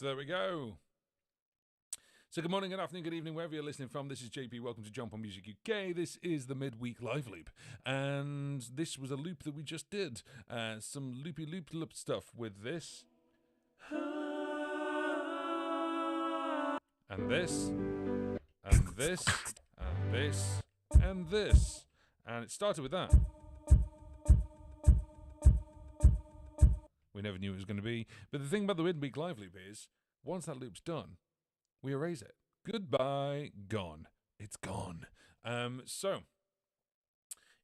there we go. So good morning, good afternoon, good evening, wherever you're listening from. This is JP. Welcome to Jump on Music UK. This is the midweek live loop. And this was a loop that we just did. Some loopy loop stuff with this. And this. And this. And this. And this. And it started with that. We never knew it was going to be. But the thing about the midweek live loop is, once that loop's done, we erase it. Goodbye, gone. It's gone. So,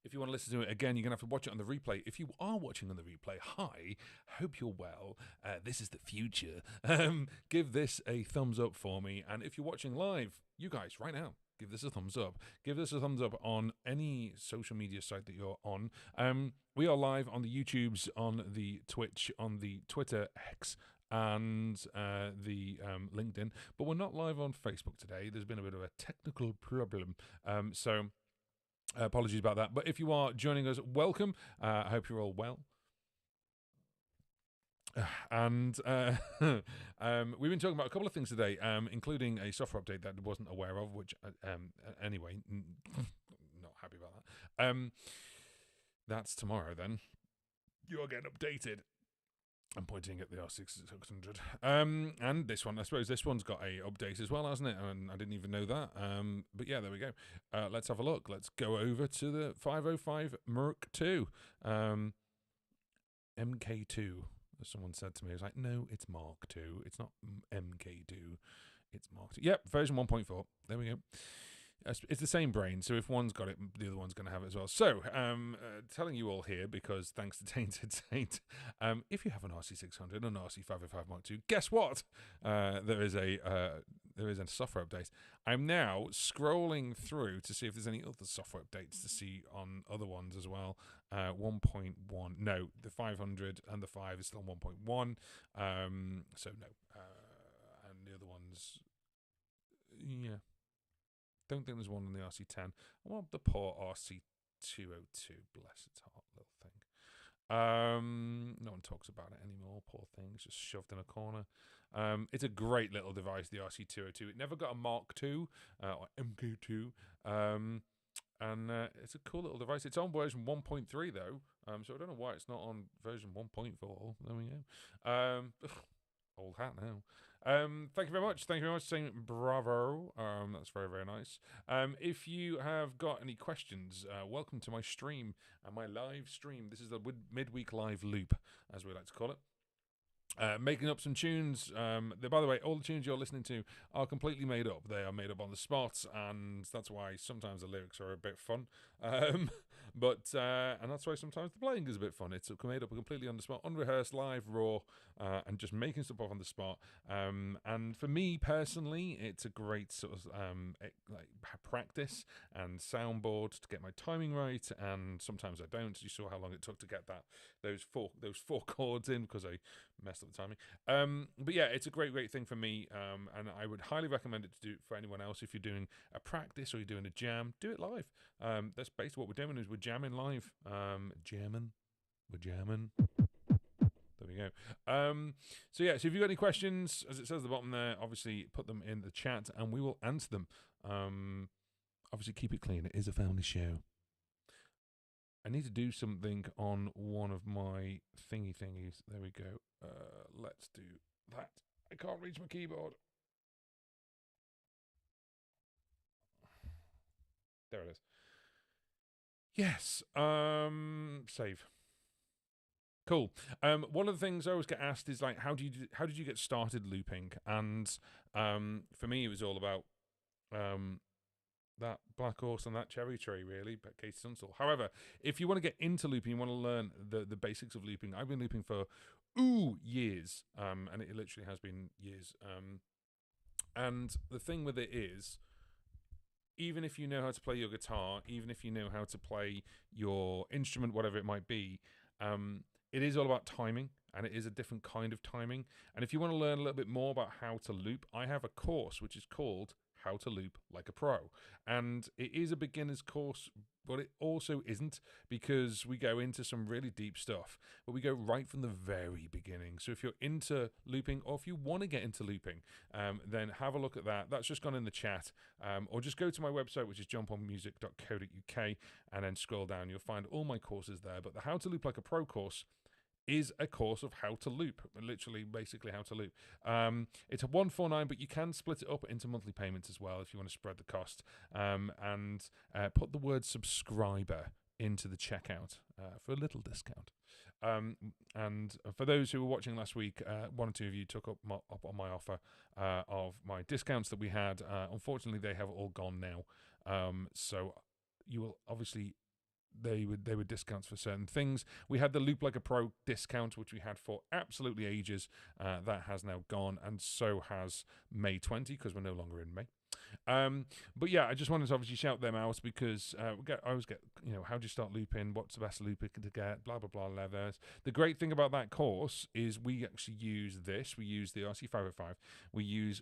if you want to listen to it again, you're going to have to watch it on the replay. If you are watching on the replay, hi, hope you're well. This is the future. Give this a thumbs up for me. And if you're watching live, you guys, right now, give this a thumbs up. Give this a thumbs up on any social media site that you're on. We are live on the YouTubes, on the Twitch, on the Twitter X, and the LinkedIn, but we're not live on Facebook today. There's been a bit of a technical problem, so apologies about that. But if you are joining us, welcome. I hope you're all well. And we've been talking about a couple of things today, including a software update that I wasn't aware of, which anyway, not happy about that. That's tomorrow then. You are getting updated. I'm pointing at the R600. And this one, I suppose this one's got a update as well, hasn't it? And I didn't even know that. But yeah, there we go. Let's have a look. Let's go over to the 505 Merc 2. MK2, as someone said to me. I was like, no, it's Mark 2. It's not MK2. It's Mark 2. Yep, version 1.4. There we go. It's the same brain, so if one's got it, the other one's going to have it as well. So, telling you all here, because thanks to Tainted Saint, if you have an RC600 and an RC505 Mark II, guess what? There is a software update. I'm now scrolling through to see if there's any other software updates to see on other ones as well. 1.1, no, the 500 and the 5 is still 1.1, so no. And the other ones, yeah. Don't think there's one on the RC10. I want the poor RC202. Bless its heart, little thing. No one talks about it anymore. Poor thing. It's just shoved in a corner. It's a great little device, the RC202. It never got a Mark II or MK2. And it's a cool little device. It's on version 1.3 though. So I don't know why it's not on version 1.4. There we go. Old hat now. Thank you very much. Thank you very much for saying bravo. That's very, very nice. If you have got any questions, welcome to my stream and my live stream. This is the midweek live loop, as we like to call it. Making up some tunes. By the way, all the tunes you're listening to are completely made up. They are made up on the spot, and that's why sometimes the lyrics are a bit fun. And that's why sometimes the playing is a bit fun. It's made up completely on the spot, unrehearsed, live, raw, and just making stuff up on the spot. And for me personally, it's a great sort of practice and soundboard to get my timing right. And sometimes I don't. You saw how long it took to get those four chords in because I messed up the timing. But yeah, it's a great thing for me. And I would highly recommend it to do for anyone else. If you're doing a practice or you're doing a jam, do it live. That's basically what we're doing. Is we're jamming live. We're jamming. There we go. So yeah, so if you've got any questions, as it says at the bottom there, obviously put them in the chat and we will answer them. Obviously keep it clean. It is a family show. I need to do something on one of my thingies. There we go. Let's do that. I can't reach my keyboard. There it is. Yes. Save. Cool. One of the things I always get asked is like, how did you get started looping? And for me, it was all about that Black Horse and that Cherry Tree, really, but Katie Tunstall. However, if you want to get into looping, you want to learn the basics of looping. I've been looping for years, and it literally has been years. And the thing with it is, even if you know how to play your guitar, even if you know how to play your instrument, whatever it might be, it is all about timing, and it is a different kind of timing. And if you want to learn a little bit more about how to loop, I have a course which is called How to Loop Like a Pro. And it is a beginner's course, but it also isn't, because we go into some really deep stuff, but we go right from the very beginning. So if you're into looping, or if you want to get into looping, then have a look at that. That's just gone in the chat, or just go to my website, which is jumponmusic.co.uk, and then scroll down. You'll find all my courses there. But the How to Loop Like a Pro course is a course of how to loop, literally, basically how to loop. It's a $149, but you can split it up into monthly payments as well if you want to spread the cost, and put the word subscriber into the checkout for a little discount. And for those who were watching last week, one or two of you took up on my offer of my discounts that we had. Unfortunately, they have all gone now. So you will obviously, they were discounts for certain things. We had the Loop Like a Pro discount, which we had for absolutely ages. That has now gone, and so has May 20, because we're no longer in May. But yeah, I just wanted to obviously shout them out, because I always get, how do you start looping? What's the best looper to get? Blah, blah, blah, levers. The great thing about that course is we actually use this. We use the RC505. We use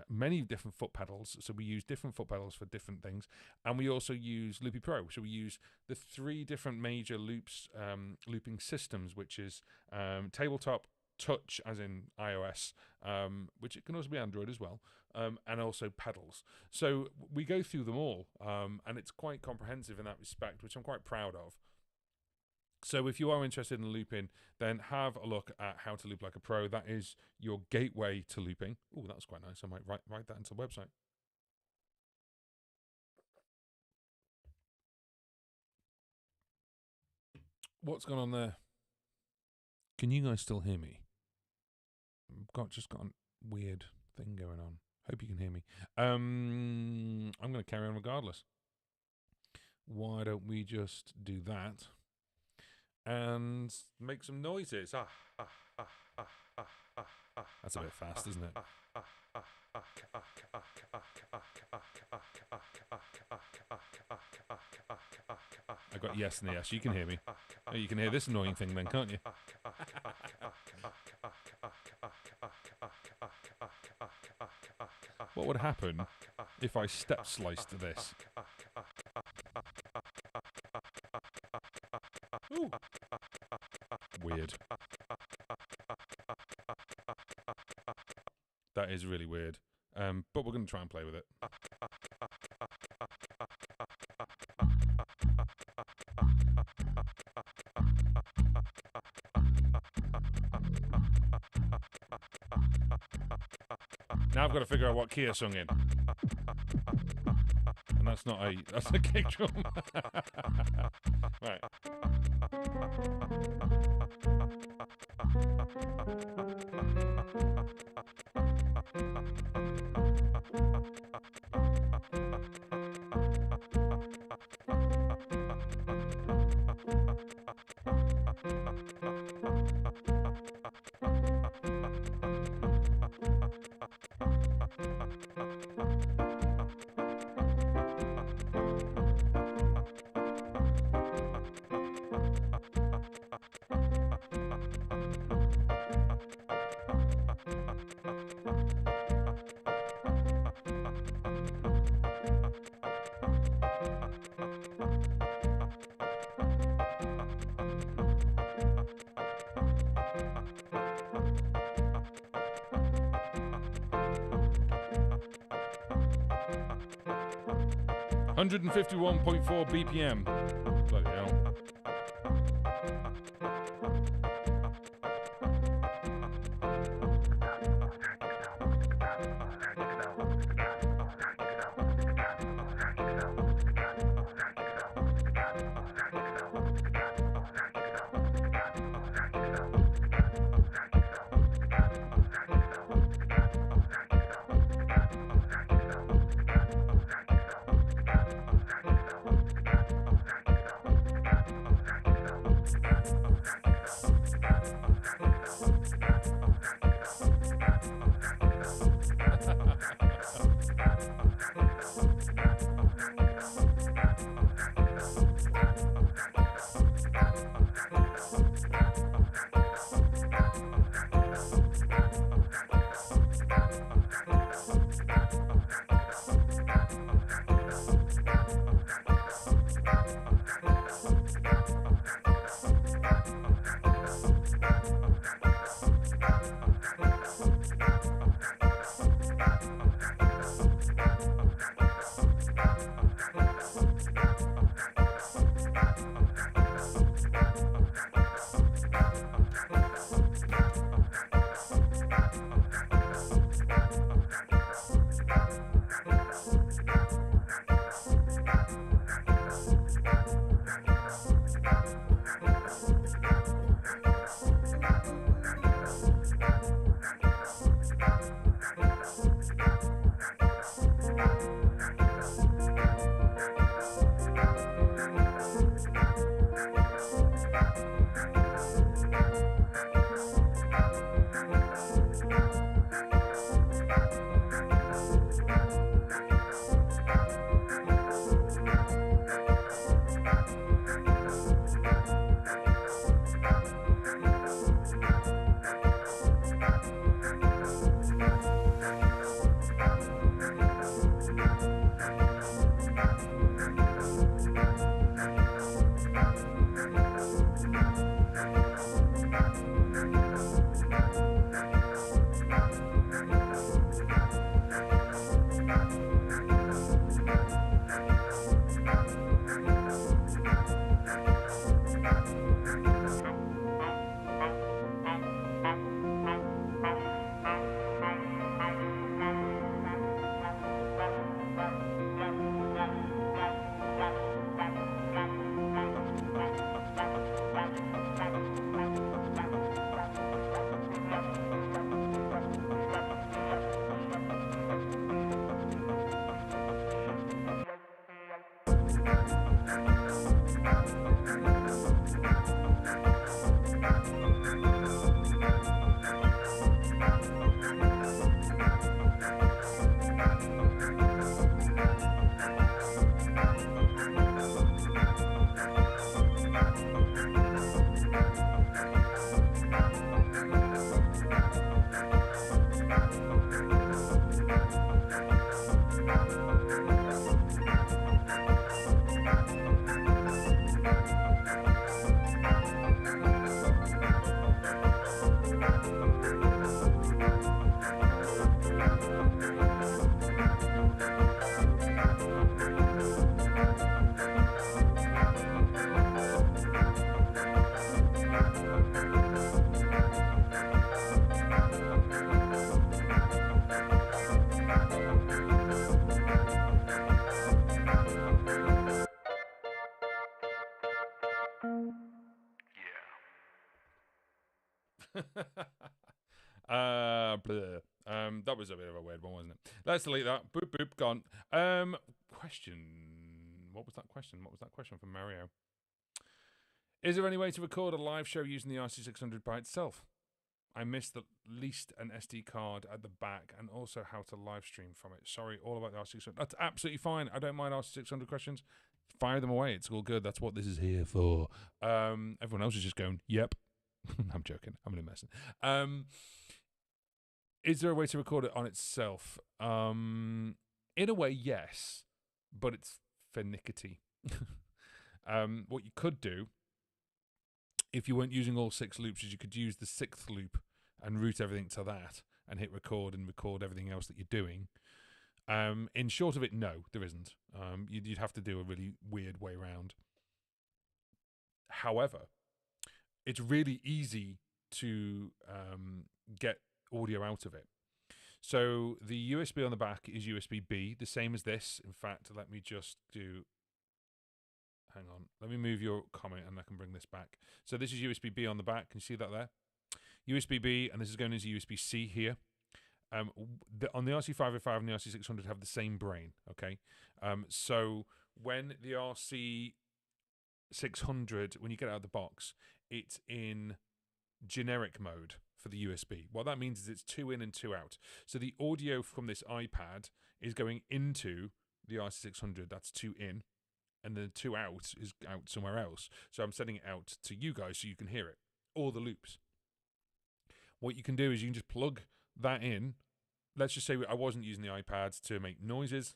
many different foot pedals. So we use different foot pedals for different things. And we also use Loopy Pro. So we use the 3 different major looping systems, which is tabletop, touch, as in iOS, which it can also be Android as well, and also pedals. So we go through them all, and it's quite comprehensive in that respect, which I'm quite proud of. So if you are interested in looping, then have a look at How to Loop Like a Pro. That is your gateway to looping. Oh, that's quite nice. I might write that into the website. What's going on there? Can you guys still hear me? I've just got a weird thing going on. Hope you can hear me. I'm going to carry on regardless. Why don't we just do that and make some noises? That's a bit fast, isn't it? I got yes and yes. You can hear me. Oh, you can hear this annoying thing then, can't you? What would happen if I step sliced this? Ooh. Weird. That is really weird. But we're going to try and play with it. Now I've got to figure out what key I sung in. And that's a kick drum. Right. $151.4 BPM. Bloody hell. Bleh. That was a bit of a weird one, wasn't it? Let's delete that. Boop boop gone. Question. What was that question? What was that question from Mario? Is there any way to record a live show using the RC600 by itself? I missed at least an SD card at the back and also how to live stream from it. Sorry, all about the RC600. That's absolutely fine. I don't mind RC600 questions. Fire them away. It's all good. That's what this is here for. Everyone else is just going, yep. I'm joking. I'm only messing. Is there a way to record it on itself? In a way, yes, but it's finicky. What you could do, if you weren't using all 6 loops, is you could use the 6th loop and route everything to that and hit record and record everything else that you're doing. In short of it, no, there isn't. You'd have to do a really weird way around. However, it's really easy to get audio out of it. So the USB on the back is USB-B, the same as this. In fact, let me just do... Hang on. Let me move your comment and I can bring this back. So this is USB-B on the back. Can you see that there? USB-B, and this is going into USB-C here. On the RC505 and the RC600 have the same brain, okay? So when the RC600, when you get it out of the box, it's in generic mode for the USB. What that means is it's 2 in and 2 out. So the audio from this iPad is going into the RC600, that's 2 in, and then 2 out is out somewhere else. So I'm sending it out to you guys so you can hear it, all the loops. What you can do is you can just plug that in. Let's just say I wasn't using the iPad to make noises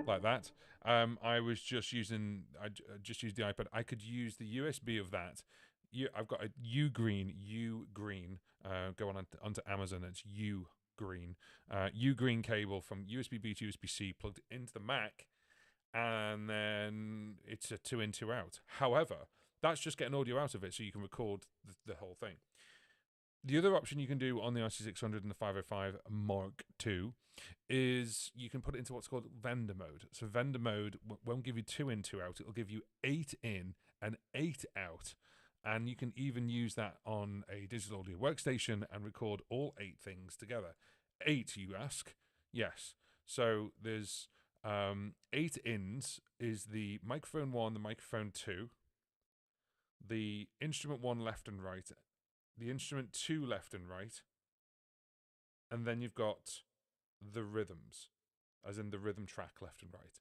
like that. I just used the iPad. I could use the USB of that. I've got a U-Green. Go on onto Amazon. It's U-Green. U-Green cable from USB-B to USB-C plugged into the Mac, and then it's a 2 in, 2 out. However, that's just getting audio out of it so you can record the whole thing. The other option you can do on the RC600 and the 505 Mark II is you can put it into what's called vendor mode. So vendor mode won't give you 2 in, 2 out. It'll give you 8 in and 8 out. And you can even use that on a digital audio workstation and record all 8 things together. 8, you ask? Yes. So there's 8 ins is the microphone 1, the microphone 2, the instrument 1 left and right, the instrument 2 left and right, and then you've got the rhythms, as in the rhythm track left and right.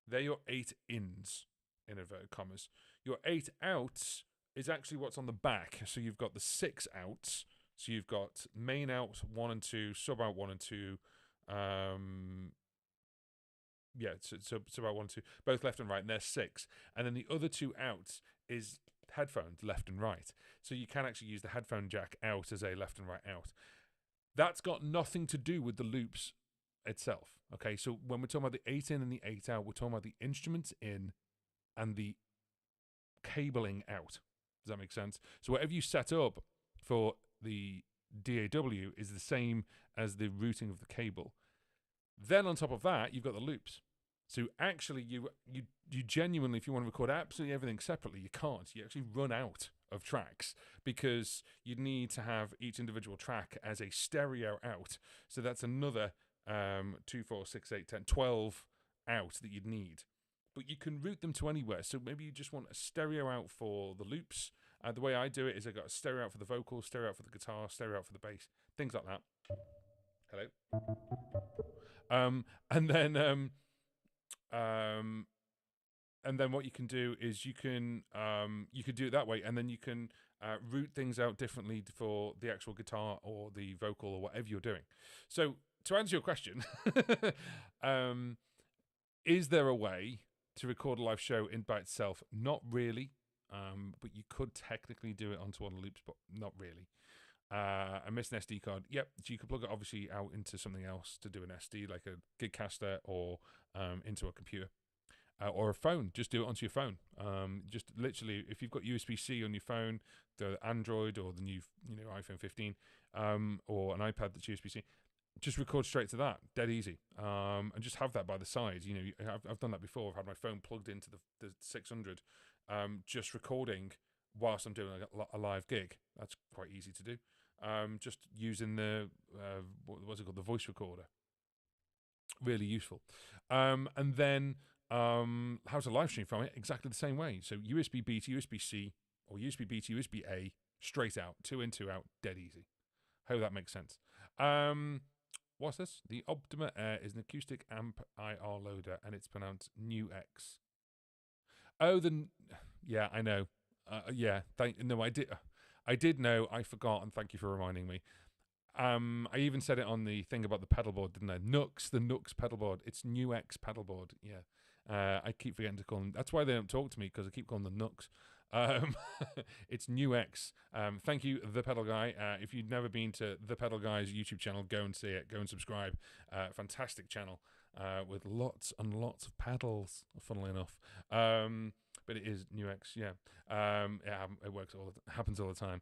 They're your 8 ins, in inverted commas. Your 8 outs is actually what's on the back. So you've got the 6 outs. So you've got main out 1 and 2, sub out 1 and 2. Sub out 1 and 2, both left and right, and they're 6. And then the other 2 outs is headphones left and right. So you can actually use the headphone jack out as a left and right out. That's got nothing to do with the loops itself. Okay, so when we're talking about the 8 in and the 8 out, we're talking about the instruments in and the cabling out. Does that make sense? So whatever you set up for the DAW is the same as the routing of the cable. Then on top of that, you've got the loops. So actually, you genuinely, if you want to record absolutely everything separately, you can't. You actually run out of tracks because you need to have each individual track as a stereo out. So that's another 2, 4, 6, 8, 10, 12 out that you'd need. But you can route them to anywhere. So maybe you just want a stereo out for the loops. The way I do it is I got a stereo out for the vocals, stereo out for the guitar, stereo out for the bass, things like that. Hello. And then what you can do is you could do it that way, and then you can route things out differently for the actual guitar or the vocal or whatever you're doing. So to answer your question, is there a way to record a live show in by itself? Not really, but you could technically do it onto one of the loops, but not really. I missed an SD card. Yep, so you could plug it obviously out into something else to do an SD, like a Gigcaster, or into a computer or a phone. Just do it onto your phone. Just literally, if you've got USB-C on your phone, the Android or the new iPhone 15, or an iPad that's USB-C, just record straight to that. Dead easy. And just have that by the side. I've done that before. I've had my phone plugged into the 600, just recording whilst I'm doing a live gig. That's quite easy to do. Just using the what's it called, the voice recorder. Really useful. And then how to live stream from it exactly the same way. So USB B to USB C or USB B to USB A, straight out, 2 in, 2 out, dead easy. Hope that makes sense. What's this? The Optima Air is an acoustic amp IR loader, and it's pronounced New X. Oh, yeah, I know. Yeah, no, I did know. I forgot, and thank you for reminding me. I even said it on the thing about the pedalboard, didn't I? The Nux pedalboard. It's New X pedalboard. Yeah, I keep forgetting to call them. That's why they don't talk to me, because I keep calling them Nux. It's New X. Thank you, The Pedal Guy. If you've never been to The Pedal Guy's YouTube channel, go and see it. Go and subscribe. Fantastic channel with lots and lots of pedals, funnily enough. But it is New X, yeah. It works happens all the time.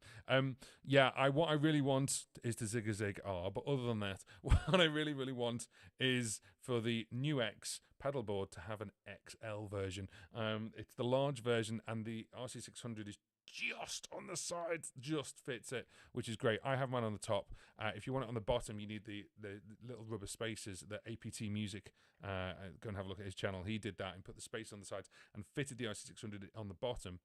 What I really want is to zig a zig R, but other than that, what I really, really want is for the New X pedalboard to have an XL version. It's the large version, and the RC600 is just on the sides, just fits it, which is great. I have mine on the top. If you want it on the bottom, you need the little rubber spaces. The APT Music, go and have a look at his channel. He did that and put the space on the sides and fitted the RC600 on the bottom.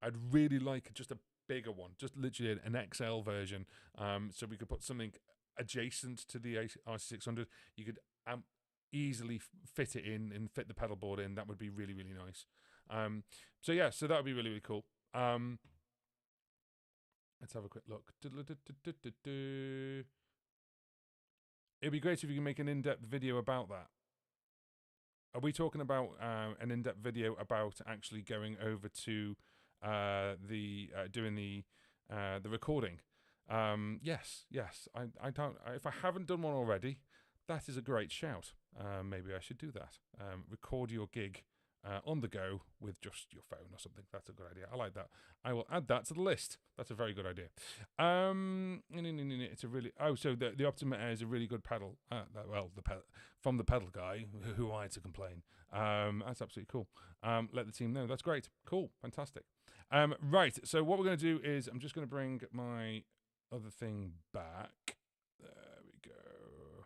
I'd really like just a bigger one, just literally an XL version, so we could put something adjacent to the RC600. You could easily fit it in and fit the pedal board in. That would be really, really nice. So that would be really, really cool. Let's have a quick look. It'd be great if you can make an in-depth video about that. Are we talking about an in-depth video about actually going over to doing the recording? Yes. I don't. If I haven't done one already, that is a great shout. Maybe I should do that. Record your gig on the go with just your phone or something. That's a good idea. I like that. I will add that to the list. That's a very good idea. It's a really so the Optima Air is a really good pedal. From the pedal guy, who am I to complain? That's absolutely cool. Let the team know. That's great. Cool. Fantastic. Right. So what we're going to do is I'm just going to bring my other thing back. There we go.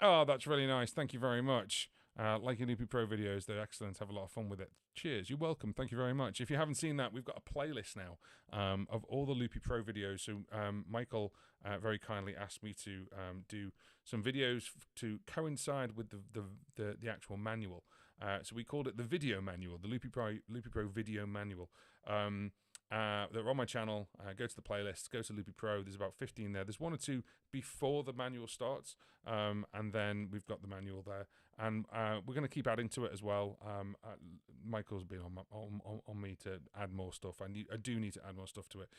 Oh, that's really nice. Thank you very much. Like your Loopy Pro videos, they're excellent. Have a lot of fun with it. Cheers. You're welcome. Thank you very much. If you haven't seen that, we've got a playlist now of all the Loopy Pro videos. So Michael very kindly asked me to do some videos to coincide with the actual manual. So we called it the video manual, the Loopy Pro video manual. They're on my channel. Go to the playlist, go to Loopy Pro. There's about 15 there. There's 1 or 2 before the manual starts, and then we've got the manual there. And we're going to keep adding to it as well. Michael's been on me to add more stuff. I do need to add more stuff to it.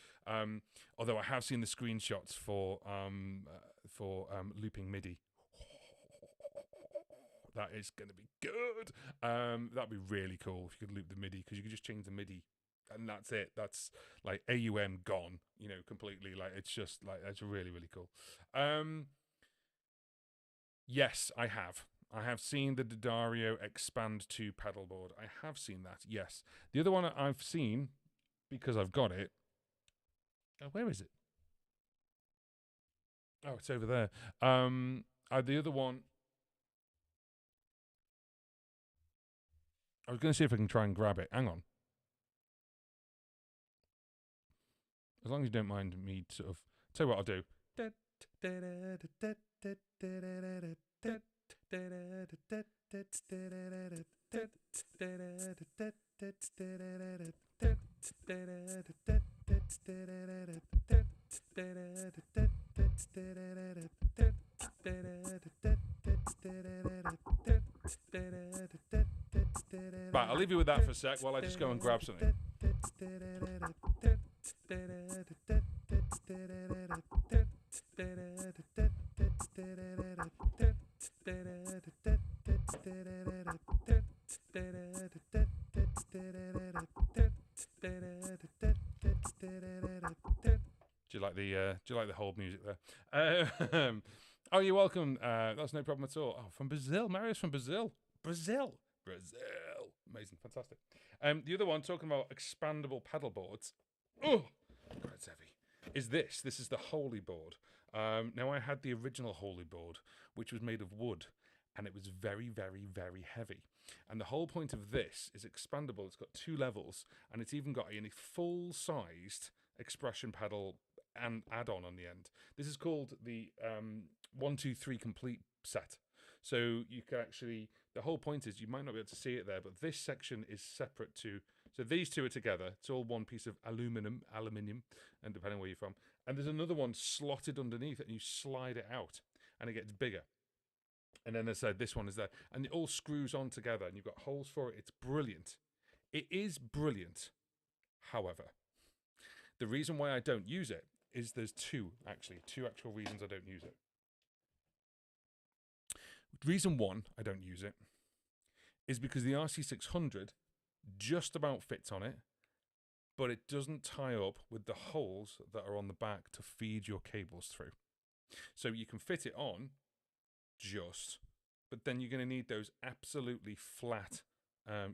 Although I have seen the screenshots for looping MIDI. That is going to be good. That'd be really cool if you could loop the MIDI, because you could just change the MIDI. And that's it. That's like AUM gone, completely. Like it's just like that's really, really cool. Yes, I have. I have seen the D'Addario Expand 2 pedalboard. I have seen that. Yes. The other one I've seen, because I've got it. Oh, where is it? Oh, it's over there. The other one. I was going to see if I can try and grab it. Hang on. As long as you don't mind me sort of... Tell you what I'll do. Right, I'll leave you with that for a sec while I just go and grab something. Do you like the whole music there? Oh, you're welcome. That's no problem at all. Oh, from Brazil. Mario's from Brazil. Brazil. Amazing, fantastic. The other one, talking about expandable pedal boards. Oh, God, it's heavy. Is this? This is the Holy board. Now, I had the original Holy board, which was made of wood, and it was very, very, very heavy. And the whole point of this is expandable. It's got 2 levels, and it's even got a full-sized expression pedal and add-on on the end. This is called the 1, 2, 3 complete set. So you can actually, the whole point is, you might not be able to see it there, but this section is separate to, so these two are together. It's all one piece of aluminium, and depending where you're from. And there's another one slotted underneath it, and you slide it out, and it gets bigger. And then as I said, this one is there, and it all screws on together, and you've got holes for it. It's brilliant. It is brilliant. However, the reason why I don't use it is there's two actual reasons I don't use it. Reason one, I don't use it, is because the RC600 just about fits on it, but it doesn't tie up with the holes that are on the back to feed your cables through. So you can fit it on, but then you're going to need those absolutely flat.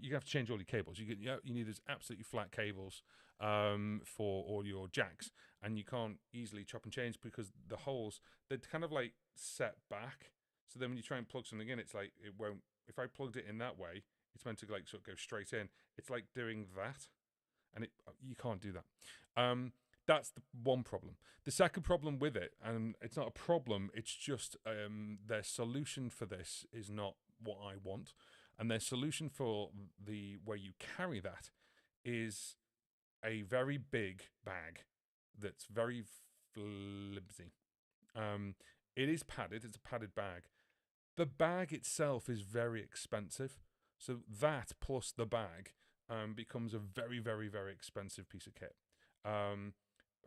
You have to change all your cables. You need those absolutely flat cables for all your jacks, and you can't easily chop and change because the holes, they're kind of like set back. So then when you try and plug something in, it's like it won't. If I plugged it in that way, it's meant to like sort of go straight in. It's like doing that, and you can't do that. That's the one problem. The second problem with it, and it's not a problem, it's just their solution for this is not what I want. And their solution for the way you carry that is a very big bag that's very flimsy. It is padded. It's a padded bag. The bag itself is very expensive. So that plus the bag becomes a very, very, very expensive piece of kit.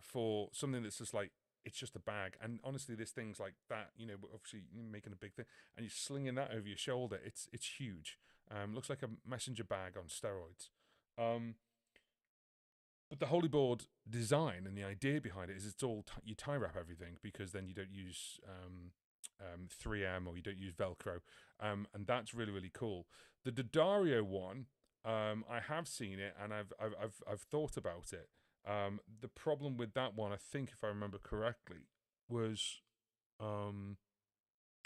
For something that's just like, it's just a bag. And honestly, this thing's like that, obviously you're making a big thing and you're slinging that over your shoulder. It's huge. Looks like a messenger bag on steroids. But the Holy board design and the idea behind it is it's all, you tie wrap everything because then you don't use 3M or you don't use Velcro. And that's really, really cool. The D'Addario one, I have seen it and I've thought about it. The problem with that one, I think, if I remember correctly, was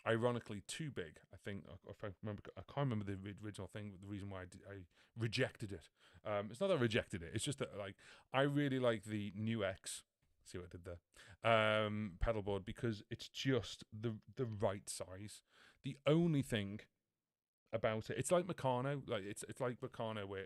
ironically too big. I think, if I remember, I can't remember the original thing. The reason why I rejected it. It's not that I rejected it. It's just that I really like the New X. See what I did there? Pedal board, because it's just the right size. The only thing about it, it's like Meccano, it's like Meccano, where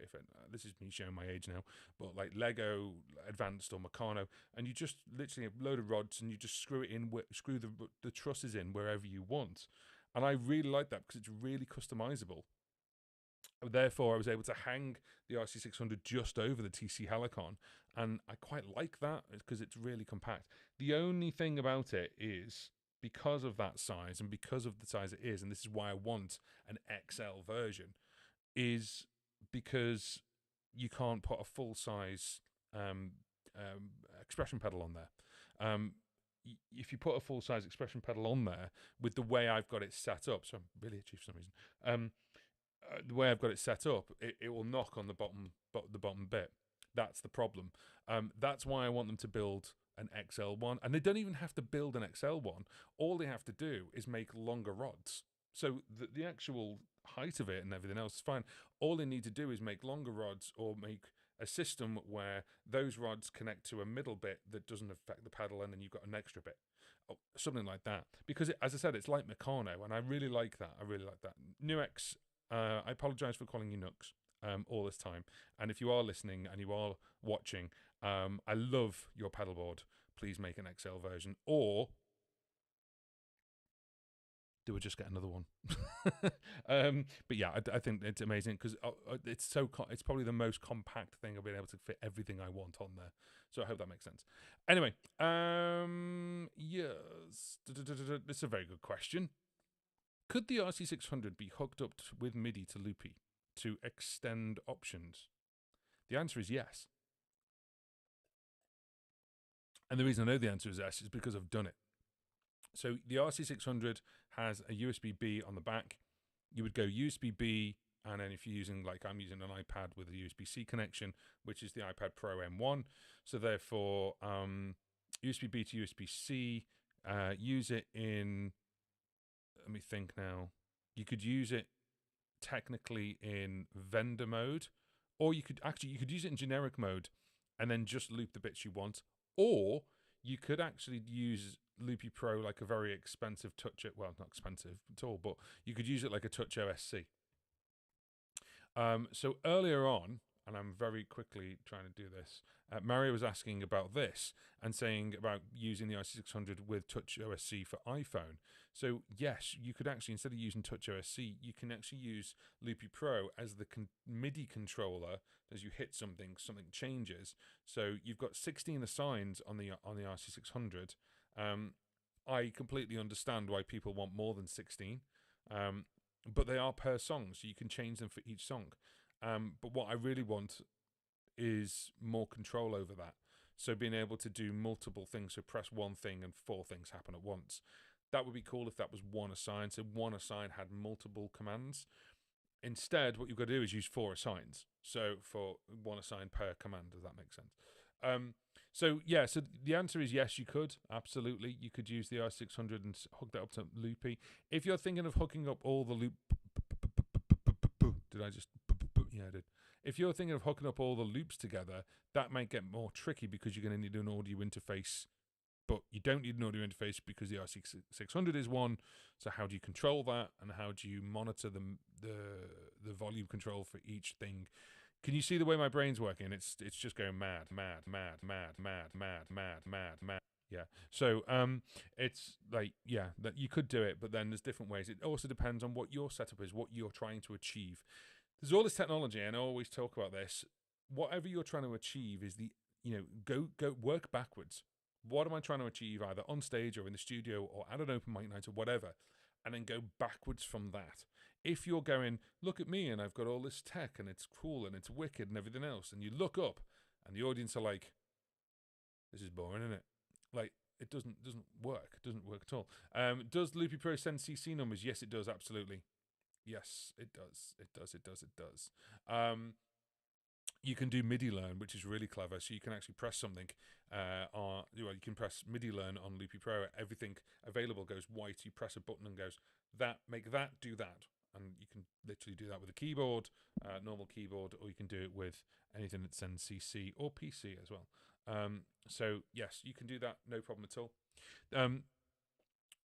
this is me showing my age now, but like Lego Advanced or Meccano, and you just literally have a load of rods and you just screw it in, screw the trusses in wherever you want, and I really like that because it's really customizable. Therefore, I was able to hang the RC600 just over the TC Helicon, and I quite like that because it's really compact. The only thing about it is, because of that size and because of the size it is, and this is why I want an XL version, is because you can't put a full-size expression pedal on there. If you put a full-size expression pedal on there, with the way I've got it set up, so I'm really itchy for some reason, the way I've got it set up, it will knock on the bottom bit. That's the problem. That's why I want them to build an XL one, and they don't even have to build an XL one. All they have to do is make longer rods. So the actual height of it and everything else is fine. All they need to do is make longer rods, or make a system where those rods connect to a middle bit that doesn't affect the pedal, and then you've got an extra bit, or something like that. Because as I said, it's like Meccano, and I really like that. Nuix. I apologise for calling you Nux all this time. And if you are listening and you are watching, I love your pedal board. Please make an XL version, or do we just get another one? But yeah, I think it's amazing because it's it's probably the most compact thing I've been able to fit everything I want on there. So I hope that makes sense. Anyway, yes, this is a very good question. Could the RC600 be hooked up with MIDI to Loopy to extend options? The answer is yes. And the reason I know the answer is yes is because I've done it. So the RC600 has a USB-B on the back. You would go USB-B And then if you're using, like I'm using an iPad with a USB-C connection, which is the iPad Pro M1, so therefore USB-B to USB-C, use it in, let me think now, you could use it technically in vendor mode, or you could use it in generic mode and then just loop the bits you want, or you could actually use Loopy Pro like a very expensive touch it, well, not expensive at all, but you could use it like a touch OSC. So earlier on, and I'm very quickly trying to do this, Mario was asking about this and saying about using the RC600 with Touch OSC for iPhone. So yes, you could actually, instead of using Touch OSC, you can actually use Loopy Pro as the MIDI controller. As you hit something, something changes. So you've got 16 assigns on the RC600. I completely understand why people want more than 16. But they are per song, so you can change them for each song. But what I really want is more control over that. So being able to do multiple things, so press one thing and 4 things happen at once. That would be cool if that was one assign. So one assign had multiple commands. Instead, what you've got to do is use 4 assigns. So for one assign per command, does that make sense? So yeah, so the answer is yes, you could. Absolutely. You could use the R600 and hook that up to Loopy. If you're thinking of hooking up all the loop... Did I just... Yeah, I did. If you're thinking of hooking up all the loops together, that might get more tricky because you're going to need an audio interface. But you don't need an audio interface because the RC600 is one. So how do you control that? And how do you monitor the volume control for each thing? Can you see the way my brain's working? It's just going mad. Yeah. So it's like, yeah, that you could do it, but then there's different ways. It also depends on what your setup is, what you're trying to achieve. There's all this technology, and I always talk about this. Whatever you're trying to achieve is go work backwards. What am I trying to achieve, either on stage or in the studio or at an open mic night or whatever, and then go backwards from that. If you're going, look at me and I've got all this tech and it's cool and it's wicked and everything else, and you look up and the audience are like, this is boring, isn't it? Like, it doesn't work. It doesn't work at all. Does Loopy Pro send CC numbers? Yes, it does, absolutely. Yes, it does. It does. You can do MIDI learn, which is really clever. So you can actually press something, you can press MIDI learn on Loopy Pro. Everything available goes white. You press a button and goes, make that, do that. And you can literally do that with a keyboard, normal keyboard, or you can do it with anything that sends CC or PC as well. So yes, you can do that, no problem at all.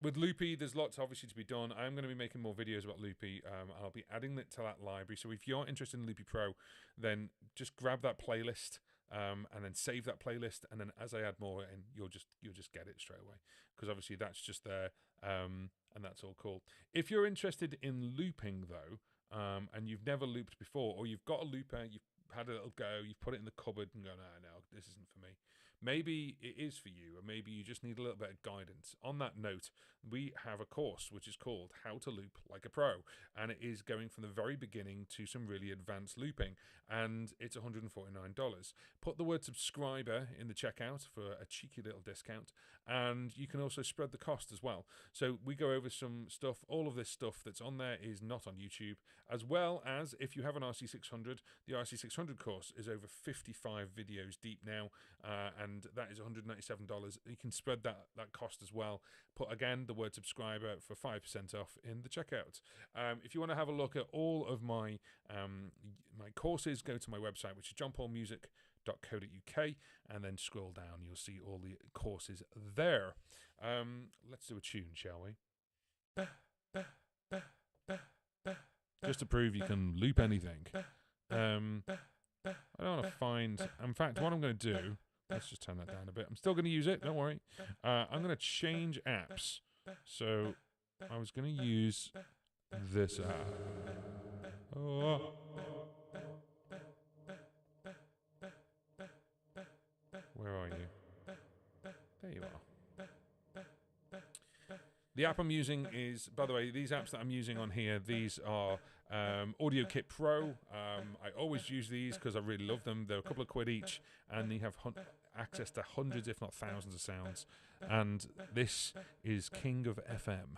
With Loopy, there's lots obviously to be done. I'm going to be making more videos about Loopy. I'll be adding it to that library. So if you're interested in Loopy Pro, then just grab that playlist and then save that playlist. And then as I add more in, you'll just get it straight away, because obviously that's just there, and that's all cool. If you're interested in looping though, and you've never looped before, or you've got a looper, you've had a little go, you've put it in the cupboard and go, no, this isn't for me. Maybe it is for you, or maybe you just need a little bit of guidance. On that note, we have a course which is called How to Loop Like a Pro, and it is going from the very beginning to some really advanced looping, and it's $149. Put the word subscriber in the checkout for a cheeky little discount, and you can also spread the cost as well. So we go over some stuff. All of this stuff that's on there is not on YouTube, as well as if you have an RC600, the RC600 course is over 55 videos deep now, and that is $197. You can spread that cost as well. Put again the word subscriber for 5% off in the checkout. If you want to have a look at all of my my courses, go to my website, which is johnpaulmusic.co.uk, and then scroll down. You'll see all the courses there. Let's do a tune, shall we? Just to prove you can loop anything. I don't want to find... In fact, what I'm going to do... Let's just turn that down a bit. I'm still going to use it, don't worry. I'm going to change apps. So I was going to use this app. Oh. Where are you? There you are. The app I'm using is, by the way, these apps that I'm using on here, these are Audio Kit Pro. I always use these because I really love them. They're a couple of quid each, and they have access to hundreds, if not thousands, of sounds. And this is King of FM.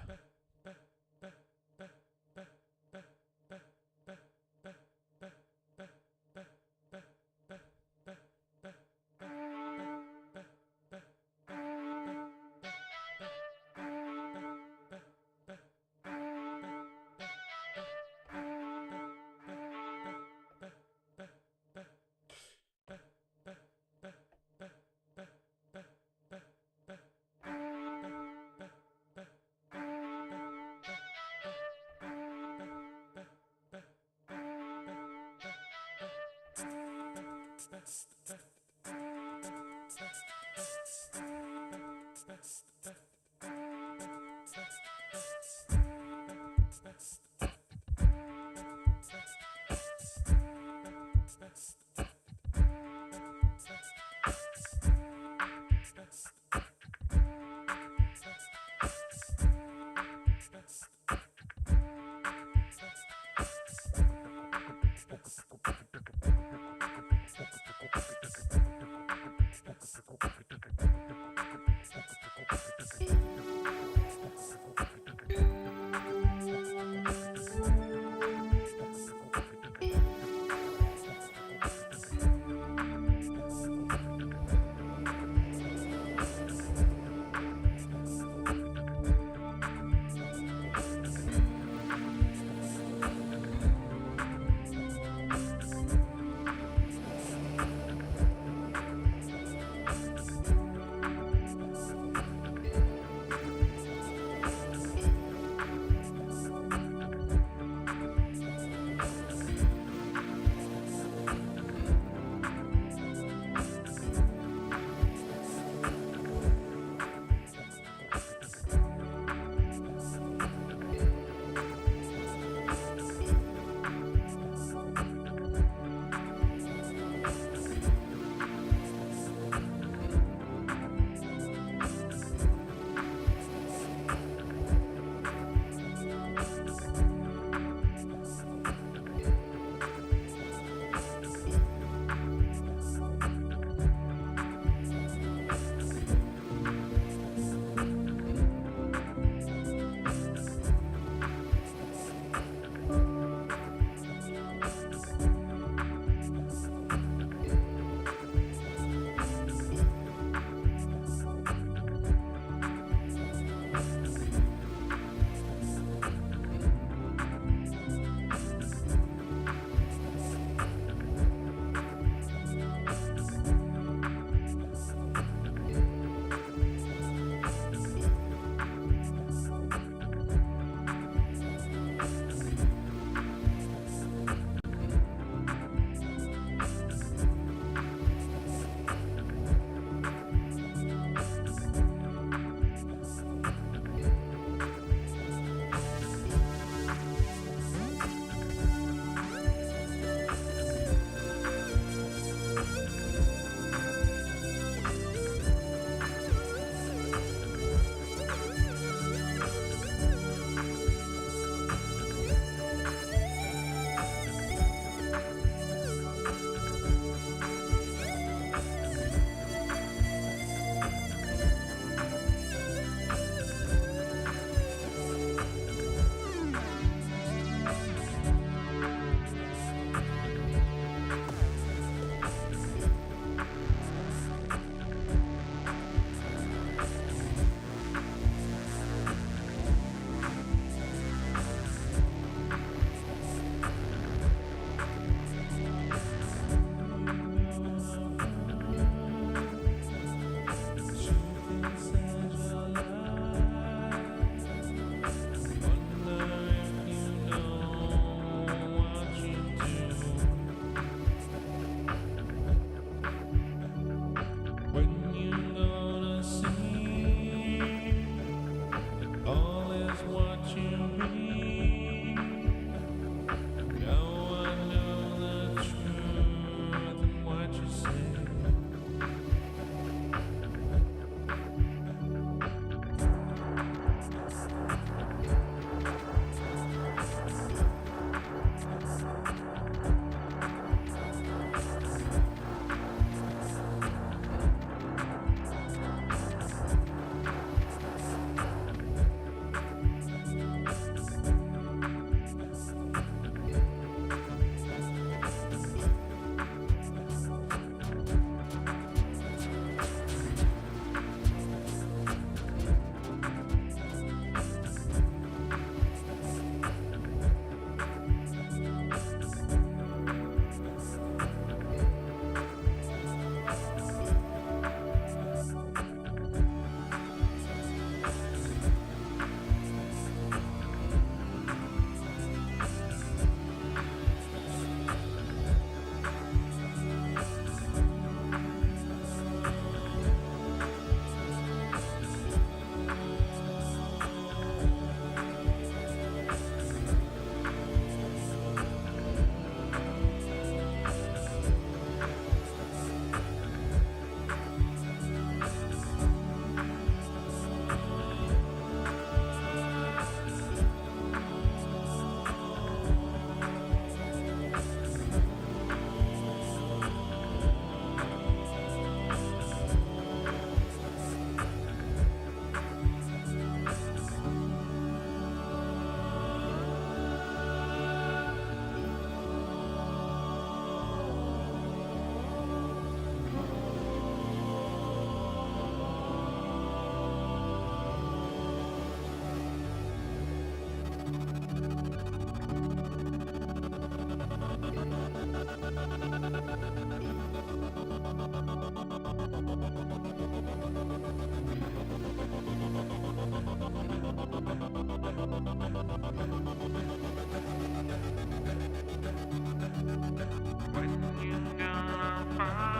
When you gonna find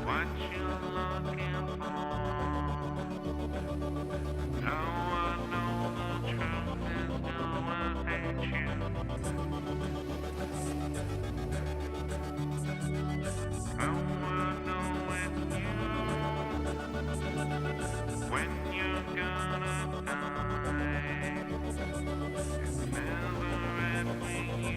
what you're looking for? Now I know the truth is gonna hate you. Now I know it's you. When you're gonna die, it's never end with you.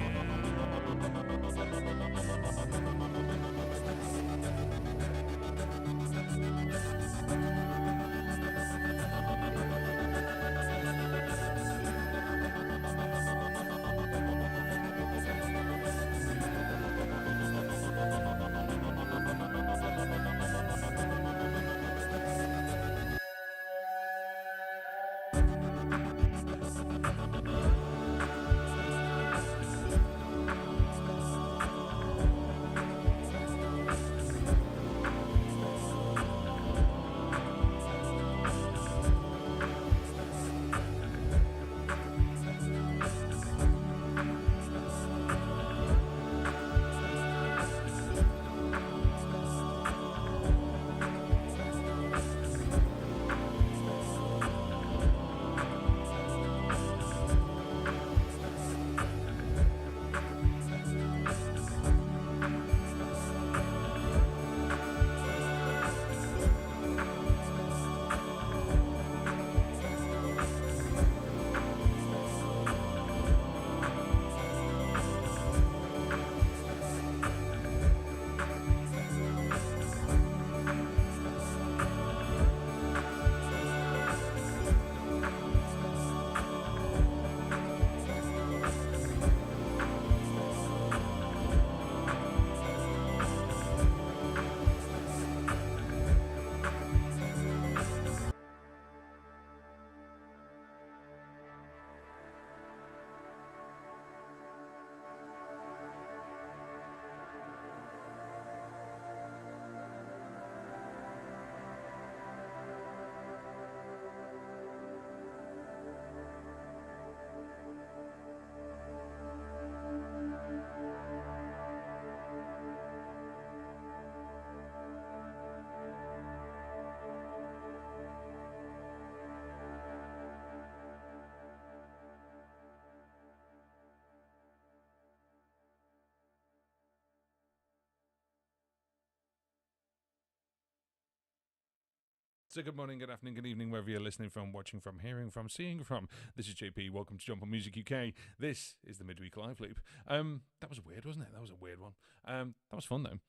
So good morning, good afternoon, good evening, wherever you're listening from, watching from, hearing from, seeing from. This is JP. Welcome to Jump on Music UK. This is the midweek live loop. That was weird, wasn't it? That was a weird one. That was fun though.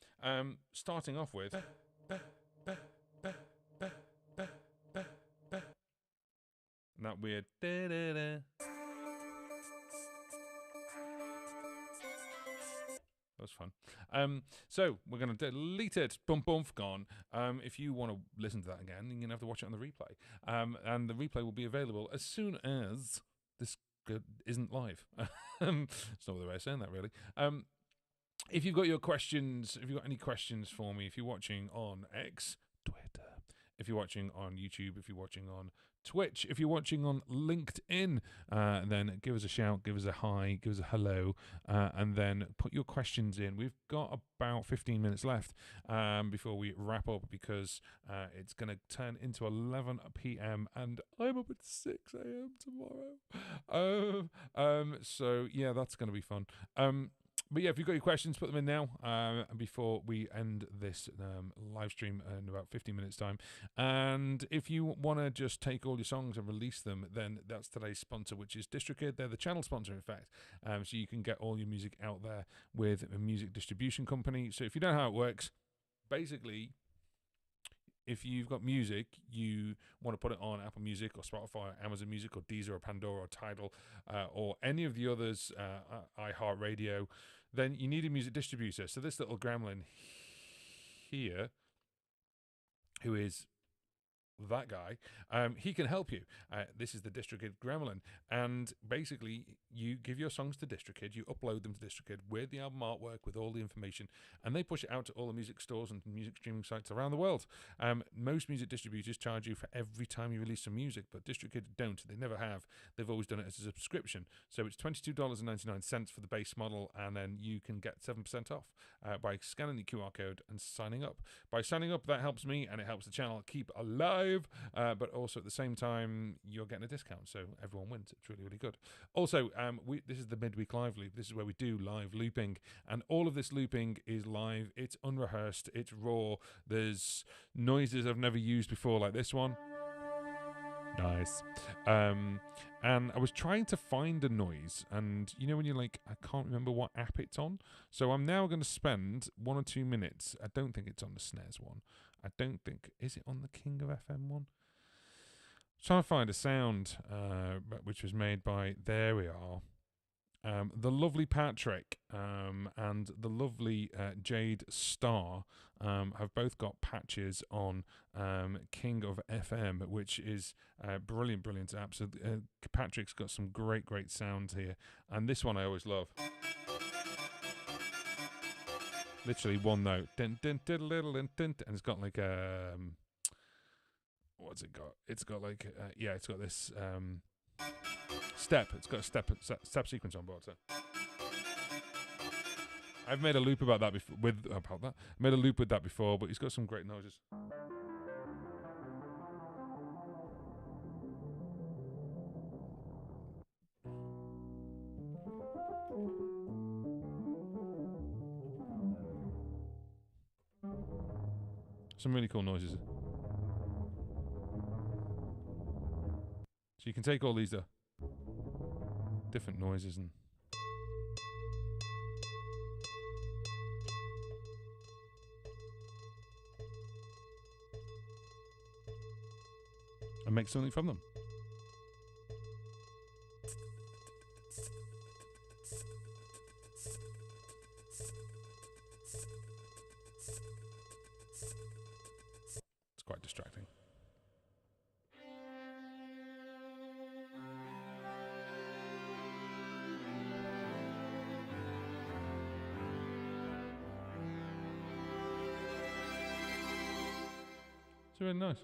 Starting off with that weird da-da-da. That was fun. So we're going to delete it. Bump, bump, gone. If you want to listen to that again, you're going to have to watch it on the replay. And the replay will be available as soon as this isn't live. It's not the way of saying that, really. If you've got your questions, if you've got any questions for me, if you're watching on X, Twitter, if you're watching on YouTube, if you're watching on Twitch, if you're watching on LinkedIn, then give us a shout, give us a hi, give us a hello, and then put your questions in. We've got about 15 minutes left before we wrap up, because it's going to turn into 11 p.m. and I'm up at 6 a.m. tomorrow. So yeah, that's going to be fun. But yeah, if you've got your questions, put them in now before we end this live stream in about 15 minutes time. And if you want to just take all your songs and release them, then that's today's sponsor, which is DistroKid. They're the channel sponsor, in fact. So you can get all your music out there with a music distribution company. So if you know how it works, basically, if you've got music, you want to put it on Apple Music or Spotify or Amazon Music or Deezer or Pandora or Tidal or any of the others, iHeartRadio, then you need a music distributor. So this little gremlin here, who is that guy, he can help you. This is the DistroKid Gremlin, and basically you give your songs to DistroKid, you upload them to DistroKid with the album artwork, with all the information, and they push it out to all the music stores and music streaming sites around the world. Most music distributors charge you for every time you release some music, but DistroKid don't. They never have. They've always done it as a subscription. So it's $22.99 for the base model, and then you can get 7% off by scanning the QR code and signing up. By signing up, that helps me and it helps the channel keep alive, but also at the same time, you're getting a discount, so everyone wins. It's really, really good. Also, this is the midweek live loop. This is where we do live looping, and all of this looping is live. It's unrehearsed. It's raw. There's noises I've never used before, like this one. Nice. And I was trying to find a noise, and you know when you're like, I can't remember what app it's on, so I'm now going to spend 1 or 2 minutes. I don't think it's on the snares one. I don't think, is it on the King of FM one? Trying to find a sound which was made by, there we are, the lovely Patrick and the lovely Jade Star have both got patches on King of FM, which is brilliant app. So Patrick's got some great sounds here, and this one I always love. Literally one note, dun, dun, dun, dun, dun, dun, and it's got like what's it got? It's got like it's got this step. It's got a step sequence on board. So I've made a loop about that before. Made a loop with that before, but he's got some great noises. Some really cool noises. So you can take all these different noises and make something from them. It's quite distracting. It's really nice.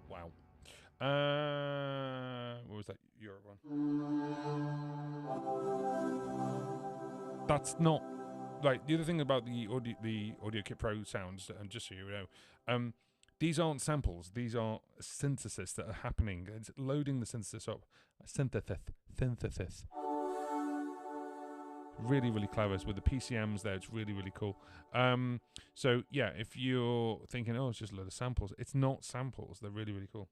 Wow. What was that Europe one? That's not like the other thing about the Audio Kit Pro sounds, and just so you know, these aren't samples. These are synthesis that are happening. It's loading the synthesis up. Synthesis. Really clever. So with the PCMs there, it's really cool. So yeah, if you're thinking, oh, it's just a load of samples, it's not samples. They're really cool.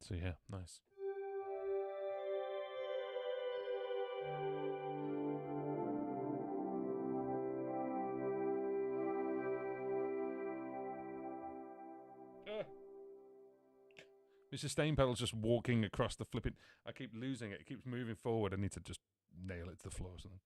So yeah, nice. The sustain pedal's just walking across the flipping. I keep losing it. It keeps moving forward. I need to just nail it to the floor or something.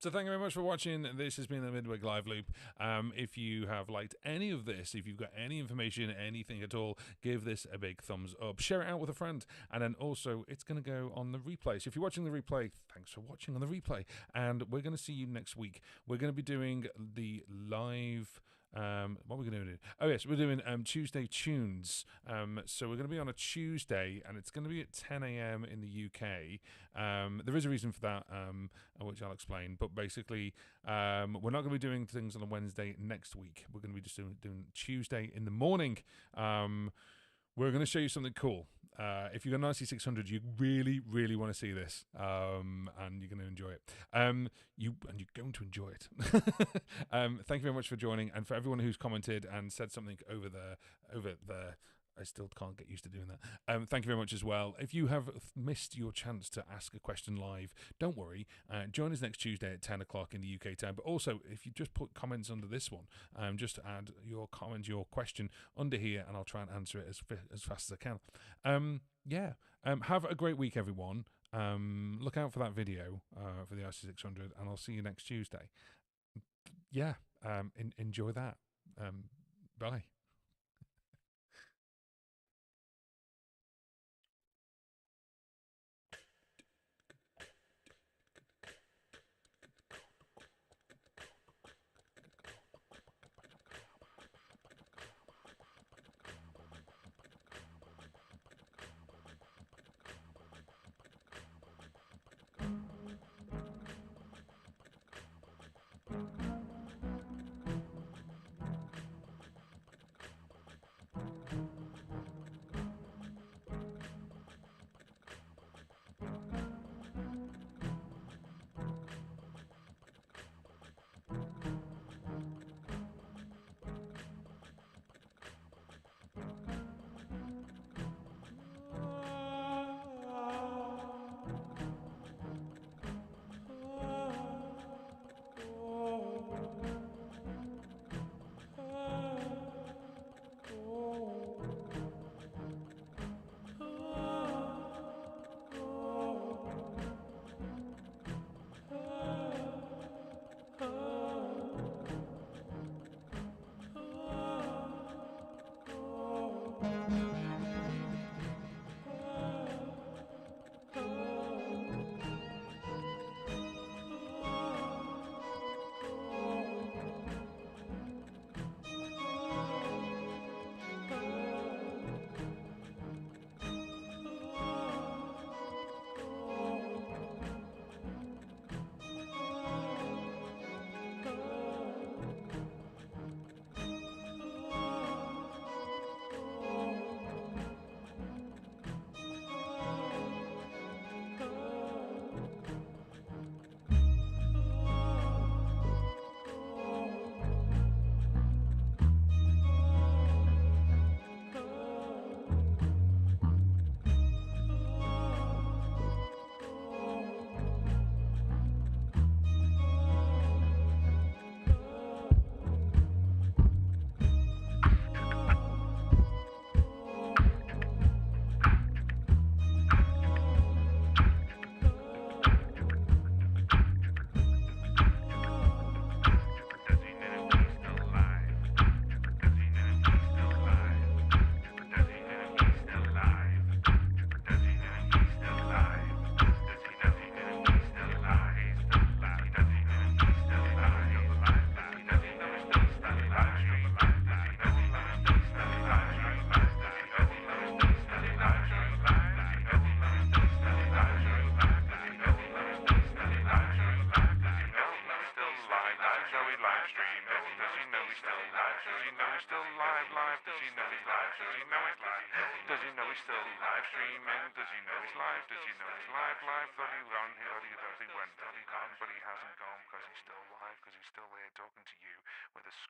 So thank you very much for watching. This has been the Midweek Live Loop. If you have liked any of this, if you've got any information, anything at all, give this a big thumbs up. Share it out with a friend. And then also, it's going to go on the replay. So if you're watching the replay, thanks for watching on the replay. And we're going to see you next week. We're going to be doing the live... what are we going to do? Oh, yes, we're doing Tuesday Tunes. So we're going to be on a Tuesday, and it's going to be at 10 a.m. in the UK. There is a reason for that, which I'll explain. But basically, we're not going to be doing things on a Wednesday next week. We're going to be just doing Tuesday in the morning. We're going to show you something cool. If you've got an RC600, you really, really want to see this, and you're going to enjoy it. You're going to enjoy it. Thank you very much for joining, and for everyone who's commented and said something over there. I still can't get used to doing that. Thank you very much as well. If you have missed your chance to ask a question live, don't worry. Join us next Tuesday at 10 o'clock in the UK time. But also, if you just put comments under this one, just add your comment, your question under here, and I'll try and answer it as fast as I can. Have a great week, everyone. Look out for that video for the RC600, and I'll see you next Tuesday. Enjoy that. Bye.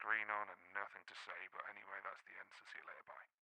Screen on and nothing to say, but anyway, that's the end, so see you later, bye.